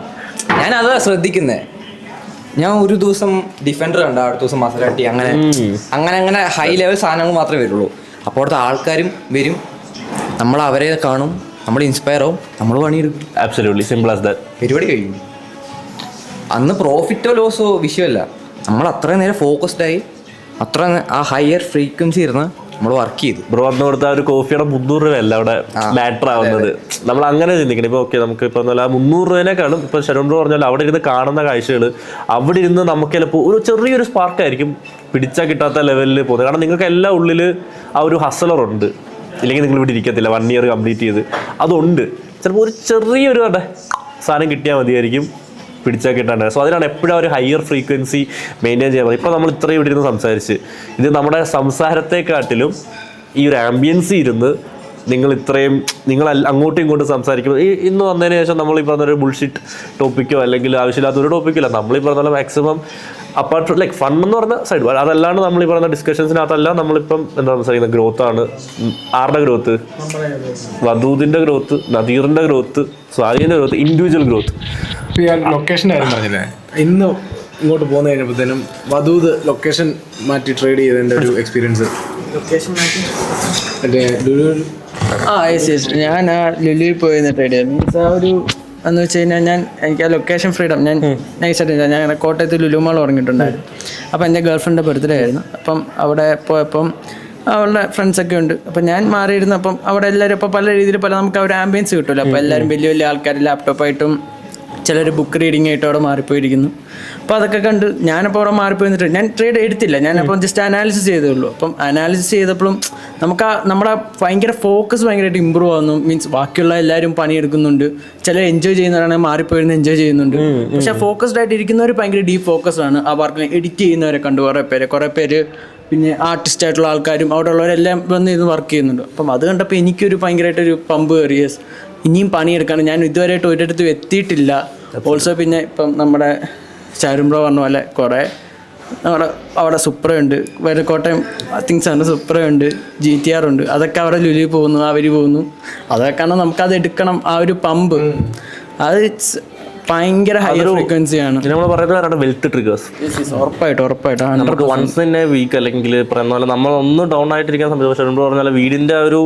ഞാൻ അതാ ശ്രദ്ധിക്കുന്നത്. ഞാൻ ഒരു ദിവസം ഡിഫൻഡർ കണ്ട, അടുത്ത ദിവസം മസരാട്ടി, അങ്ങനെ ഹൈ ലെവൽ സാധനങ്ങൾ മാത്രമേ വരുള്ളൂ. അപ്പോൾ അവിടുത്തെ ആൾക്കാരും വരും, നമ്മൾ അവരെ കാണും, നമ്മൾ ഇൻസ്പയർ ആവും, നമ്മൾ പണിയെടുക്കും.
Absolutely simple as that.
പരിപാടി കഴിയും. അന്ന് പ്രോഫിറ്റോ ലോസോ വിഷയമല്ല, നമ്മൾ അത്രയും നേരം ഫോക്കസ്ഡായി അത്ര ആ ഹയർ ഫ്രീക്വൻസി ഇരുന്ന് നമ്മൾ വർക്ക് ചെയ്തു.
ബ്രോ അന്ന് കൊടുത്ത ഒരു കോഫിയുടെ 300 രൂപയല്ല അവിടെ മാറ്റർ ആവുന്നത്. നമ്മൾ അങ്ങനെ ചിന്തിക്കണം. ഇപ്പോൾ ഓക്കെ നമുക്ക് ഇപ്പോൾ 300 രൂപേനേക്കാളും ഇപ്പോൾ ശരൺ ബ്രോ പറഞ്ഞാൽ അവിടെ ഇരുന്ന് കാണുന്ന കാഴ്ചകൾ, അവിടെ ഇരുന്ന് നമുക്ക് ചിലപ്പോൾ ഒരു ചെറിയൊരു സ്പാർക്കായിരിക്കും പിടിച്ചാൽ കിട്ടാത്ത ലെവലിൽ പോകുന്നത്. കാരണം നിങ്ങൾക്ക് എല്ലാ ഉള്ളിൽ ആ ഒരു ഹസലറുണ്ട്, ഇല്ലെങ്കിൽ നിങ്ങൾ ഇവിടെ ഇരിക്കത്തില്ല. 1 ഇയർ കംപ്ലീറ്റ് ചെയ്ത് അതുണ്ട്. ചിലപ്പോൾ ഒരു ചെറിയൊരു സാധനം കിട്ടിയാൽ മതിയായിരിക്കും പിടിച്ചാൽ കിട്ടാണ്ട്. സോ അതിനാണ് എപ്പോഴും ഒരു ഹയർ ഫ്രീക്വൻസി മെയിൻറ്റെയിൻ ചെയ്യാൻ പറയുന്നത്. ഇപ്പോൾ നമ്മൾ ഇത്രയും ഇവിടെ ഇരുന്ന് സംസാരിച്ച്, ഇത് നമ്മുടെ സംസാരത്തെക്കാട്ടിലും ഈ ഒരു ആംബിയൻസി ഇരുന്ന് നിങ്ങൾ അങ്ങോട്ടും ഇങ്ങോട്ടും സംസാരിക്കുമ്പോൾ ഇന്ന് വന്നതിന് ശേഷം നമ്മൾ ഈ പറഞ്ഞൊരു ബുൾഷിറ്റ് ടോപ്പിക്കോ അല്ലെങ്കിൽ ആവശ്യമില്ലാത്തൊരു ടോപ്പിക്കല്ല, നമ്മൾ ഈ പറഞ്ഞ maximum apart from like fun എന്ന് പറഞ്ഞ സൈഡ്, അതല്ലാണ്ട് നമ്മൾ ഈ പറയുന്ന ഡിസ്കഷൻസിനകത്തല്ല നമ്മളിപ്പം എന്താ സംസാരിക്കുന്നത്, ഗ്രോത്താണ്. ആരുടെ ഗ്രോത്ത്? വധൂതിൻ്റെ ഗ്രോത്ത്, നദീറിൻ്റെ ഗ്രോത്ത്, സ്വാധീൻ്റെ ഗ്രോത്ത്, ഇൻഡിവിജ്വൽ ഗ്രോത്ത്.
ലൊക്കേഷൻ്റെ കാര്യം പറഞ്ഞില്ലേ, ഇന്ന് ഇങ്ങോട്ട് പോകുന്ന കഴിഞ്ഞപ്പോഴത്തേനും വധൂത് ലൊക്കേഷൻ മാറ്റി ട്രേഡ് ചെയ്തതിൻ്റെ ഒരു എക്സ്പീരിയൻസ്. മറ്റേ
യെസ് ഞാൻ ആ ലുലുവിൽ പോയി ട്രേഡ് ചെയ്തു. മീൻസ് ആ ഒരു എന്ന് വെച്ച് കഴിഞ്ഞാൽ എനിക്ക് ആ ലൊക്കേഷൻ ഫ്രീഡം ഞാൻ നൈസായിട്ട് ഞാൻ കോട്ടയത്ത് ലുലു മാൾ ഉറങ്ങിയിട്ടുണ്ടായിരുന്നു. അപ്പോൾ എൻ്റെ ഗേൾ ഫ്രണ്ടിൻ്റെ ബർത്ത്ഡേ ആയിരുന്നു. അപ്പം അവിടെ പോയപ്പം അവളുടെ ഫ്രണ്ട്സൊക്കെ ഉണ്ട്. അപ്പം ഞാൻ മാറിയിരുന്നപ്പം അവിടെ എല്ലാവരും ഇപ്പോൾ പല രീതിയിൽ നമുക്ക് ആ ഒരു ആംബിയൻസ് കിട്ടുമല്ലോ. അപ്പോൾ എല്ലാവരും വലിയ വലിയ ആൾക്കാർ ലാപ്ടോപ്പായിട്ടും ചിലർ ബുക്ക് റീഡിങ് ആയിട്ട് അവിടെ മാറിപ്പോയിരിക്കുന്നു. അപ്പോൾ അതൊക്കെ കണ്ട് ഞാനപ്പോൾ അവിടെ മാറിപ്പോയി ഞാൻ ട്രേഡ് എടുത്തില്ല. ഞാനപ്പം ജസ്റ്റ് അനാലിസിസ് ചെയ്തേ ഉള്ളൂ. അപ്പം അനാലിസിസ് ചെയ്തപ്പോഴും നമുക്ക് നമ്മുടെ ഭയങ്കര ഫോക്കസ് ഭയങ്കരമായിട്ട് ഇമ്പ്രൂവ് ആവുന്നു. മീൻസ് ബാക്കിയുള്ള എല്ലാവരും പണിയെടുക്കുന്നുണ്ട്, ചിലർ എൻജോയ് ചെയ്യുന്നവരാണെങ്കിൽ മാറിപ്പോയിരുന്ന് എൻജോയ് ചെയ്യുന്നുണ്ട്. പക്ഷെ ഫോക്കസ്ഡ് ആയിട്ട് ഇരിക്കുന്നവർ ഭയങ്കര ഡീപ്പ് ഫോക്കസ്ഡാണ്. ആ വർക്കിൽ എഡിറ്റ് ചെയ്യുന്നവരെ കണ്ടു കുറേ പേര് പിന്നെ ആർട്ടിസ്റ്റ് ആയിട്ടുള്ള ആൾക്കാരും അവിടെ ഉള്ളവരെല്ലാം വന്ന് ഇത് വർക്ക് ചെയ്യുന്നുണ്ട്. അപ്പം അത് കണ്ടപ്പോൾ എനിക്കൊരു ഭയങ്കരമായിട്ടൊരു പമ്പ് കയറി. ഇനിയും പണിയെടുക്കാണ്. ഞാൻ ഇതുവരെയായിട്ട് ഒരിടത്തും എത്തിയിട്ടില്ല. ഓൾസോ പിന്നെ ഇപ്പം നമ്മുടെ ചാരുംബ്രോ പറഞ്ഞ പോലെ കുറേ അവിടെ സുപ്രയുണ്ട്, വേറെ കോട്ടയം തിങ്സ് ആണ്, സുപ്രയുണ്ട്, GTR ഉണ്ട്. അതൊക്കെ അവിടെ ലുലു പോകുന്നു, അവർ പോകുന്നു. അതൊക്കെയാണ് നമുക്കത് എടുക്കണം. ആ ഒരു പമ്പ് അത് ഭയങ്കര ഹയർ ഫ്രീക്വൻസിയാണ്.
നമ്മൾ പറയുന്നത് വെൽത്ത് ട്രിഗേഴ്സ്.
ഉറപ്പായിട്ടും
നമുക്ക് വൺസ് ഇൻ എ വീക്ക് അല്ലെങ്കിൽ പറയുന്ന പോലെ നമ്മളൊന്ന് ഡൗൺ ആയിട്ടിരിക്കാൻ സമയത്ത് പറഞ്ഞാൽ വീടിൻ്റെ ഒരു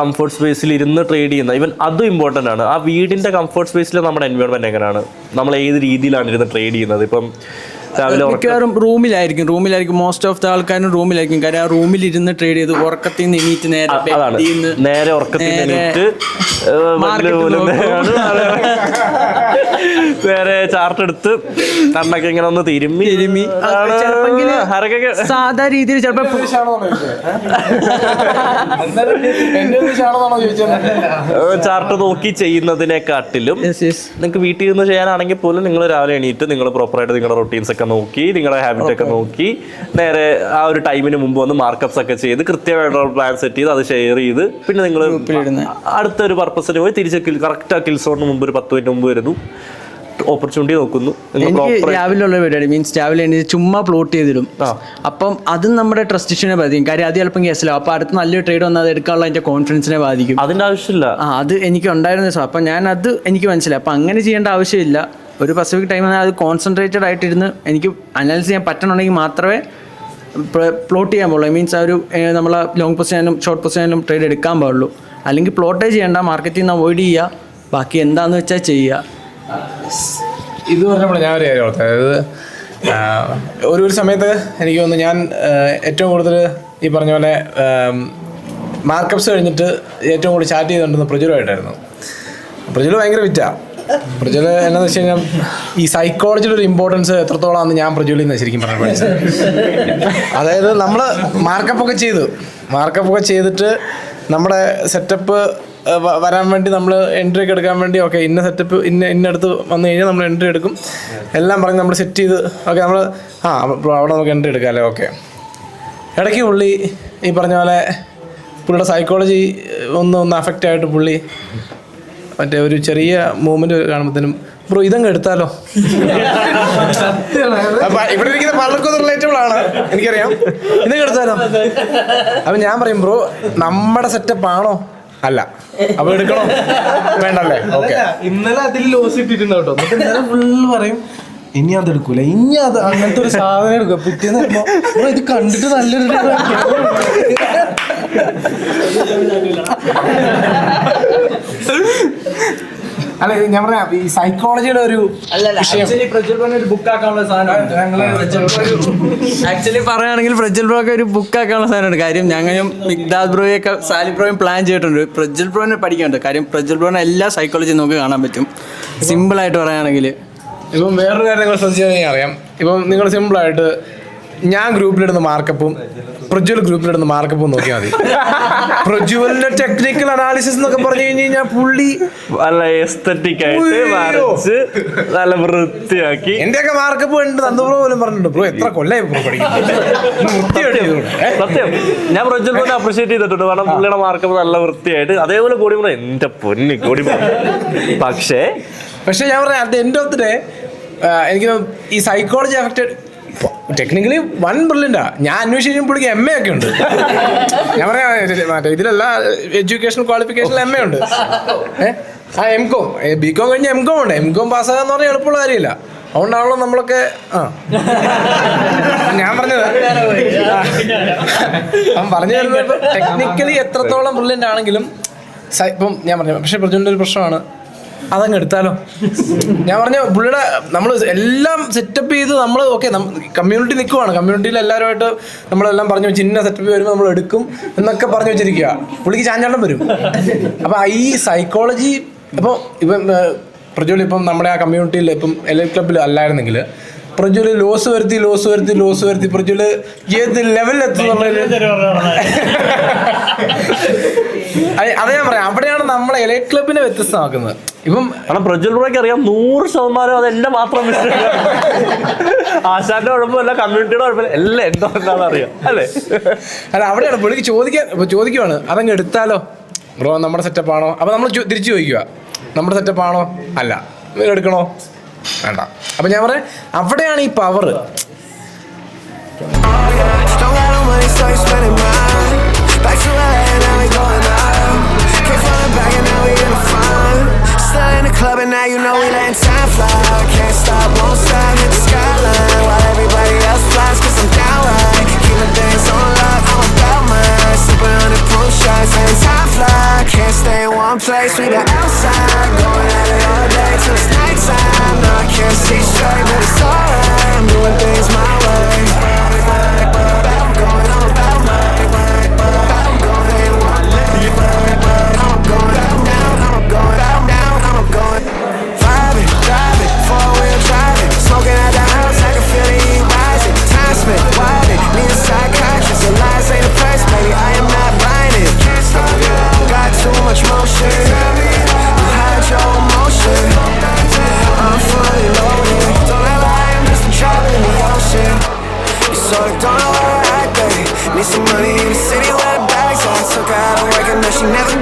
കംഫർട്ട് സ്പേസിൽ ഇരുന്ന് ട്രേഡ് ചെയ്യുന്ന ഈവൻ അതും ഇമ്പോർട്ടൻ്റ് ആണ്. ആ വീടിൻ്റെ കംഫർട്ട് സ്പേസിൽ നമ്മുടെ എൻവയോൺമെൻറ്റ് എങ്ങനെയാണ്, നമ്മൾ ഏത് രീതിയിലാണ് ഇരുന്ന് ട്രേഡ് ചെയ്യുന്നത്. ഇപ്പം
മിക്കവാറും റൂമിലായിരിക്കും മോസ്റ്റ് ഓഫ് ദ ആൾക്കാരും റൂമിലായിരിക്കും. കാര്യം ആ റൂമിൽ ഇരുന്ന് ട്രേഡ് ചെയ്ത് ഉറക്കത്തിൽ നിന്ന് എണീറ്റ്
നേരെ ഉറക്കത്തിൽ എണീറ്റ് നേരെ ചാർട്ട് എടുത്ത് കണ്ണൊക്കെ ഇങ്ങനെ ഒന്ന് തിരുമ്മി
സാധാ രീതിയിൽ ചിലപ്പോ
ചാർട്ട് നോക്കി ചെയ്യുന്നതിനെക്കാട്ടിലും നിങ്ങൾക്ക് വീട്ടിൽ നിന്ന് ചെയ്യാനാണെങ്കിൽ പോലും നിങ്ങൾ രാവിലെ എണീറ്റ് നിങ്ങൾ പ്രോപ്പറായിട്ട് നിങ്ങളുടെ റൊട്ടീൻസ് ഒക്കെ നോക്കി നിങ്ങളുടെ ഹാബിറ്റ് ഒക്കെ നോക്കി നേരെ ആ ഒരു ടൈമിന് മുമ്പ് വന്ന് മാർക്കപ്സ് ഒക്കെ ചെയ്ത് കൃത്യമായിട്ടുള്ള പ്ലാൻ സെറ്റ് ചെയ്ത് അത് ഷെയർ ചെയ്ത് പിന്നെ നിങ്ങൾ അടുത്തൊരു പർപ്പസിന് പോയി തിരിച്ച് കറക്റ്റ് ആ കിൽ സോണിന് മുമ്പ് ഒരു 10 മിനിറ്റ് മുമ്പ് വരുന്നു, ഓപ്പർച്യൂണിറ്റി നോക്കുന്നു.
എനിക്ക് രാവിലെ ഉള്ള പരിപാടി മീൻസ് രാവിലെ എണീറ്റ് ചുമ്മാ പ്ലോട്ട് ചെയ്തിടും. അപ്പം അതും നമ്മുടെ ട്രസ്റ്റ് ഇഷ്യൂനെ ബാധിക്കും. കാര്യം അത് ചിലപ്പോൾ കേസിലാവും. അപ്പോൾ അടുത്ത് നല്ലൊരു ട്രേഡ് വന്നാൽ അത് എടുക്കാനുള്ള എൻ്റെ കോൺഫിഡൻസിനെ ബാധിക്കും.
അതിൻ്റെ ആവശ്യമില്ല.
അത് എനിക്ക് ഉണ്ടായിരുന്ന ദിവസം. അപ്പം അത് എനിക്ക് മനസ്സിലായി. അപ്പം അങ്ങനെ ചെയ്യേണ്ട ആവശ്യമില്ല. ഒരു പസഫിക് ടൈം അത് കോൺസെൻട്രേറ്റഡ് ആയിട്ടിരുന്ന് എനിക്ക് അനാലിസിസ് ചെയ്യാൻ പറ്റണമെങ്കിൽ മാത്രമേ പ്ലോട്ട് ചെയ്യാൻ പാടുള്ളൂ. മീൻസ് ആ ഒരു നമ്മൾ ലോങ് പൊസിഷനും ഷോർട്ട് പൊസിഷനും ട്രേഡ് എടുക്കാൻ പാടുള്ളൂ. അല്ലെങ്കിൽ പ്ലോട്ടേ ചെയ്യേണ്ട, മാർക്കറ്റിൽ നിന്ന് അവോയ്ഡ് ചെയ്യുക, ബാക്കി എന്താണെന്ന് വെച്ചാൽ ചെയ്യുക.
ഇത് പറഞ്ഞപ്പോൾ ഞാൻ ഒരു കാര്യം ഓർത്തത്, അതായത് ഒരു സമയത്ത് എനിക്ക് തോന്നുന്നു ഞാൻ ഏറ്റവും കൂടുതൽ ഈ പറഞ്ഞ പോലെ മാർക്കപ്സ് കഴിഞ്ഞിട്ട് ഏറ്റവും കൂടുതൽ ചാറ്റ് ചെയ്തുകൊണ്ടിരുന്ന പ്രജുലുമായിട്ടായിരുന്നു. പ്രജുല് ഭയങ്കര വിറ്റാണ്. പ്രജുല് എന്നാന്ന് വെച്ച് കഴിഞ്ഞാൽ ഈ സൈക്കോളജിയുടെ ഒരു ഇമ്പോർട്ടൻസ് എത്രത്തോളാണെന്ന് ഞാൻ പ്രജുലിൽ നിന്ന് ശരിക്കും പറഞ്ഞു പഠിച്ചത്. അതായത് നമ്മൾ മാർക്കപ്പൊക്കെ ചെയ്തിട്ട് നമ്മുടെ സെറ്റപ്പ് വരാൻ വേണ്ടി നമ്മൾ എൻട്രി ഒക്കെ എടുക്കാൻ വേണ്ടി ഓക്കെ ഇന്ന സെറ്റപ്പ് ഇന്നടുത്ത് വന്നു കഴിഞ്ഞാൽ നമ്മൾ എൻട്രി എടുക്കും എല്ലാം പറഞ്ഞ് നമ്മൾ സെറ്റ് ചെയ്ത് ഓക്കെ നമ്മൾ അവിടെ നമുക്ക് എൻട്രി എടുക്കാമല്ലേ. ഓക്കെ ഇടയ്ക്ക് പുള്ളി ഈ പറഞ്ഞ പോലെ പുള്ളിയുടെ സൈക്കോളജി ഒന്ന് അഫക്റ്റ് ആയിട്ട് പുള്ളി മറ്റേ ഒരു ചെറിയ മൂവ്മെൻറ്റ് കാണുമ്പോഴത്തേനും ബ്രോ ഇതങ്ങ് എടുത്താലോ? അപ്പൊ ഇവിടെ ഇരിക്കുന്ന പലർക്കും റിലേറ്റബിൾ ആണ്, എനിക്കറിയാം. ഇതങ്ങ് എടുത്താലോ? അപ്പൊ ഞാൻ പറയും ബ്രോ നമ്മുടെ സെറ്റപ്പ് ആണോ? അല്ല. അപ്പൊ എടുക്കണോ? വേണ്ടല്ലേ? ഓക്കെ.
ഇന്നലെ അതിൽ ലോസ് ഇട്ടിട്ടുണ്ട് കേട്ടോ. എന്നിട്ട് ഇന്നലെ ഫുള്ള് പറയും ഇനി അത് എടുക്കൂല, ഇനി അത് അങ്ങനത്തെ ഒരു സാധനം എടുക്കുക. പിറ്റേന്ന് ഇത് കണ്ടിട്ട് നല്ലൊരു
അല്ല ഞാൻ പറഞ്ഞ ഈ സൈക്കോളജിയുടെ ഒരു
ആക്ച്വലി പറയുകയാണെങ്കിൽ പ്രജ്വൽ ബ്രോക്ക് ഒരു ബുക്ക് ആക്കാനുള്ള സാധനമുണ്ട്. കാര്യം ഞങ്ങളും മിഗ്ദാദ് ബ്രോയൊക്കെ സാലി ബ്രോയും പ്ലാൻ ചെയ്തിട്ടുണ്ട്. പ്രജ്വൽ ബ്രോനെ പഠിക്കാനുണ്ട്. കാര്യം പ്രജ്വൽ ബ്രോനെ എല്ലാ സൈക്കോളജിയും നമുക്ക് കാണാൻ പറ്റും. സിമ്പിളായിട്ട് പറയുകയാണെങ്കിൽ
ഇപ്പം വേറൊരു കാര്യം നിങ്ങൾ ശ്രദ്ധിച്ചാൽ അറിയാം. ഇപ്പം നിങ്ങൾ സിമ്പിളായിട്ട് ഞാൻ ഗ്രൂപ്പിലിടുന്ന മാർക്കപ്പും പ്രജ്വൽ ഗ്രൂപ്പിലിടുന്ന മാർക്കപ്പും നോക്കിയാൽ മതി. പ്രജ്വലിന്റെ ടെക്നിക്കൽ അനാലിസിസ് എന്നൊക്കെ പറഞ്ഞു കഴിഞ്ഞാൽ പുള്ളി
നല്ല എസ്തറ്റിക് ആയിട്ട് വരച്ച് നല്ല വൃത്തിയാക്കി.
എന്റെയൊക്കെ മാർക്കപ്പ് ഉണ്ട്. നന്ദുബ്രോ പോലും പറഞ്ഞിട്ടുണ്ട് ബ്രോ എത്ര കൊല്ലായി ബ്രോ
സത്യം ഞാൻ പ്രജ്വൽ ബ്രോനെ അപ്രീഷിയേറ്റ് ചെയ്തിട്ടുണ്ട്. കാരണം പുള്ളിയുടെ മാർക്കപ്പ് നല്ല വൃത്തിയായിട്ട് അതേപോലെ കൂടി ബ്രോ എന്റെ പൊന്നി കൂടി. പക്ഷേ
ഞാൻ പറയാം at end of the day എനിക്ക് ഈ സൈക്കോളജി അഫക്റ്റഡ് ടെക്നിക്കലി വൺ ബ്രില്യൻ്റാ. ഞാൻ അന്വേഷിക്കും പുള്ളിക്ക് MA ഒക്കെ ഉണ്ട്. ഞാൻ പറയാം മറ്റേ ഇതിലല്ല എഡ്യൂക്കേഷൻ ക്വാളിഫിക്കേഷനിൽ MA ഉണ്ട്. MCOM BCom കഴിഞ്ഞ് MCOM ഉണ്ട്. MCOM പാസ്സാകാന്ന് പറഞ്ഞാൽ എളുപ്പമുള്ള കാര്യമില്ല. അതുകൊണ്ടാണല്ലോ നമ്മളൊക്കെ ഞാൻ പറഞ്ഞത് അവൻ പറഞ്ഞു വരുന്നത് ടെക്നിക്കലി എത്രത്തോളം ബ്രില്യൻ്റ് ആണെങ്കിലും ഇപ്പം ഞാൻ പറഞ്ഞു. പക്ഷെ പ്രജുവിൻ്റെ ഒരു പ്രശ്നമാണ് അതങ്ങ് എടുത്താലോ? ഞാൻ പറഞ്ഞ പുള്ളിയുടെ നമ്മൾ എല്ലാം സെറ്റപ്പ് ചെയ്ത് നമ്മൾ ഓക്കെ കമ്മ്യൂണിറ്റി നിൽക്കുവാണ്. കമ്മ്യൂണിറ്റിയിൽ എല്ലാവരുമായിട്ട് നമ്മളെല്ലാം പറഞ്ഞു വെച്ച് ഇന്ന സെറ്റപ്പ് വരുമ്പോൾ നമ്മൾ എടുക്കും എന്നൊക്കെ പറഞ്ഞു വെച്ചിരിക്കുക. പുള്ളിക്ക് ചാഞ്ചാട്ടം വരും. അപ്പം ഈ സൈക്കോളജി ഇപ്പോൾ ഇപ്പം പ്രജ്വൽ ഇപ്പം നമ്മുടെ ആ കമ്മ്യൂണിറ്റിയിൽ ഇപ്പം LL ക്ലബ്ബിൽ അല്ലായിരുന്നെങ്കിൽ പ്രജ്വൽ ലോസ് വരുത്തി പ്രജ്വൽ ഏത് ലെവലിൽ എത്തുന്നുള്ളത് അതേ ഞാൻ പറയാം. അവിടെയാണ് നമ്മളെ LL ക്ലബിനെ വ്യത്യസ്തമാക്കുന്നത്. ഇപ്പം
പ്രജ്വൽ ബ്രോയ്ക്ക് അറിയാം 100% അതെന്റെ മാത്രം മിസ്റ്റേക്ക്. ആശാന്റെ കുഴപ്പമില്ല, കമ്മ്യൂണിറ്റിയുടെ കുഴപ്പമില്ല, എല്ലാം എന്തോ എന്താണെന്ന് അറിയാം അല്ലേ?
അല്ല അവിടെയാണ് പുള്ളിക്ക് ചോദിക്കുവാണ് അതങ്ങ് എടുത്താലോ ബ്രോ നമ്മുടെ സെറ്റപ്പ് ആണോ? അപ്പൊ നമ്മൾ തിരിച്ചു ചോദിക്കുക നമ്മുടെ സെറ്റപ്പ് ആണോ? അല്ല. എടുക്കണോ? വേണ്ട. അപ്പൊ ഞാൻ പറയാം അവിടെയാണ് ഈ power. Back to LA and now we going out. Keep falling back and now we in the fun. Still in the club and now you know we letting time fly. Can't stop, won't stop, hit the skyline while everybody else flies 'cause I'm down right. Keeping things on lock, I'm about mine. Sipping on the proof shots and time fly. Can't stay in one place, we been outside going at it all day till it's nighttime. No, I can't see straight, but it's alright. I'm doing things my way. Smoking at the house, I can feel the heat rising. Time spent wilding, need a psychiatrist. The lies ain't a price, baby, I am not buying it. Got too much motion, you hide your emotion. I'm fully loaded, don't ever lie, I'm just a drop in the ocean. You sort of don't know where I act, baby. Need some money in the city where the bags are. Took her out of work and now she never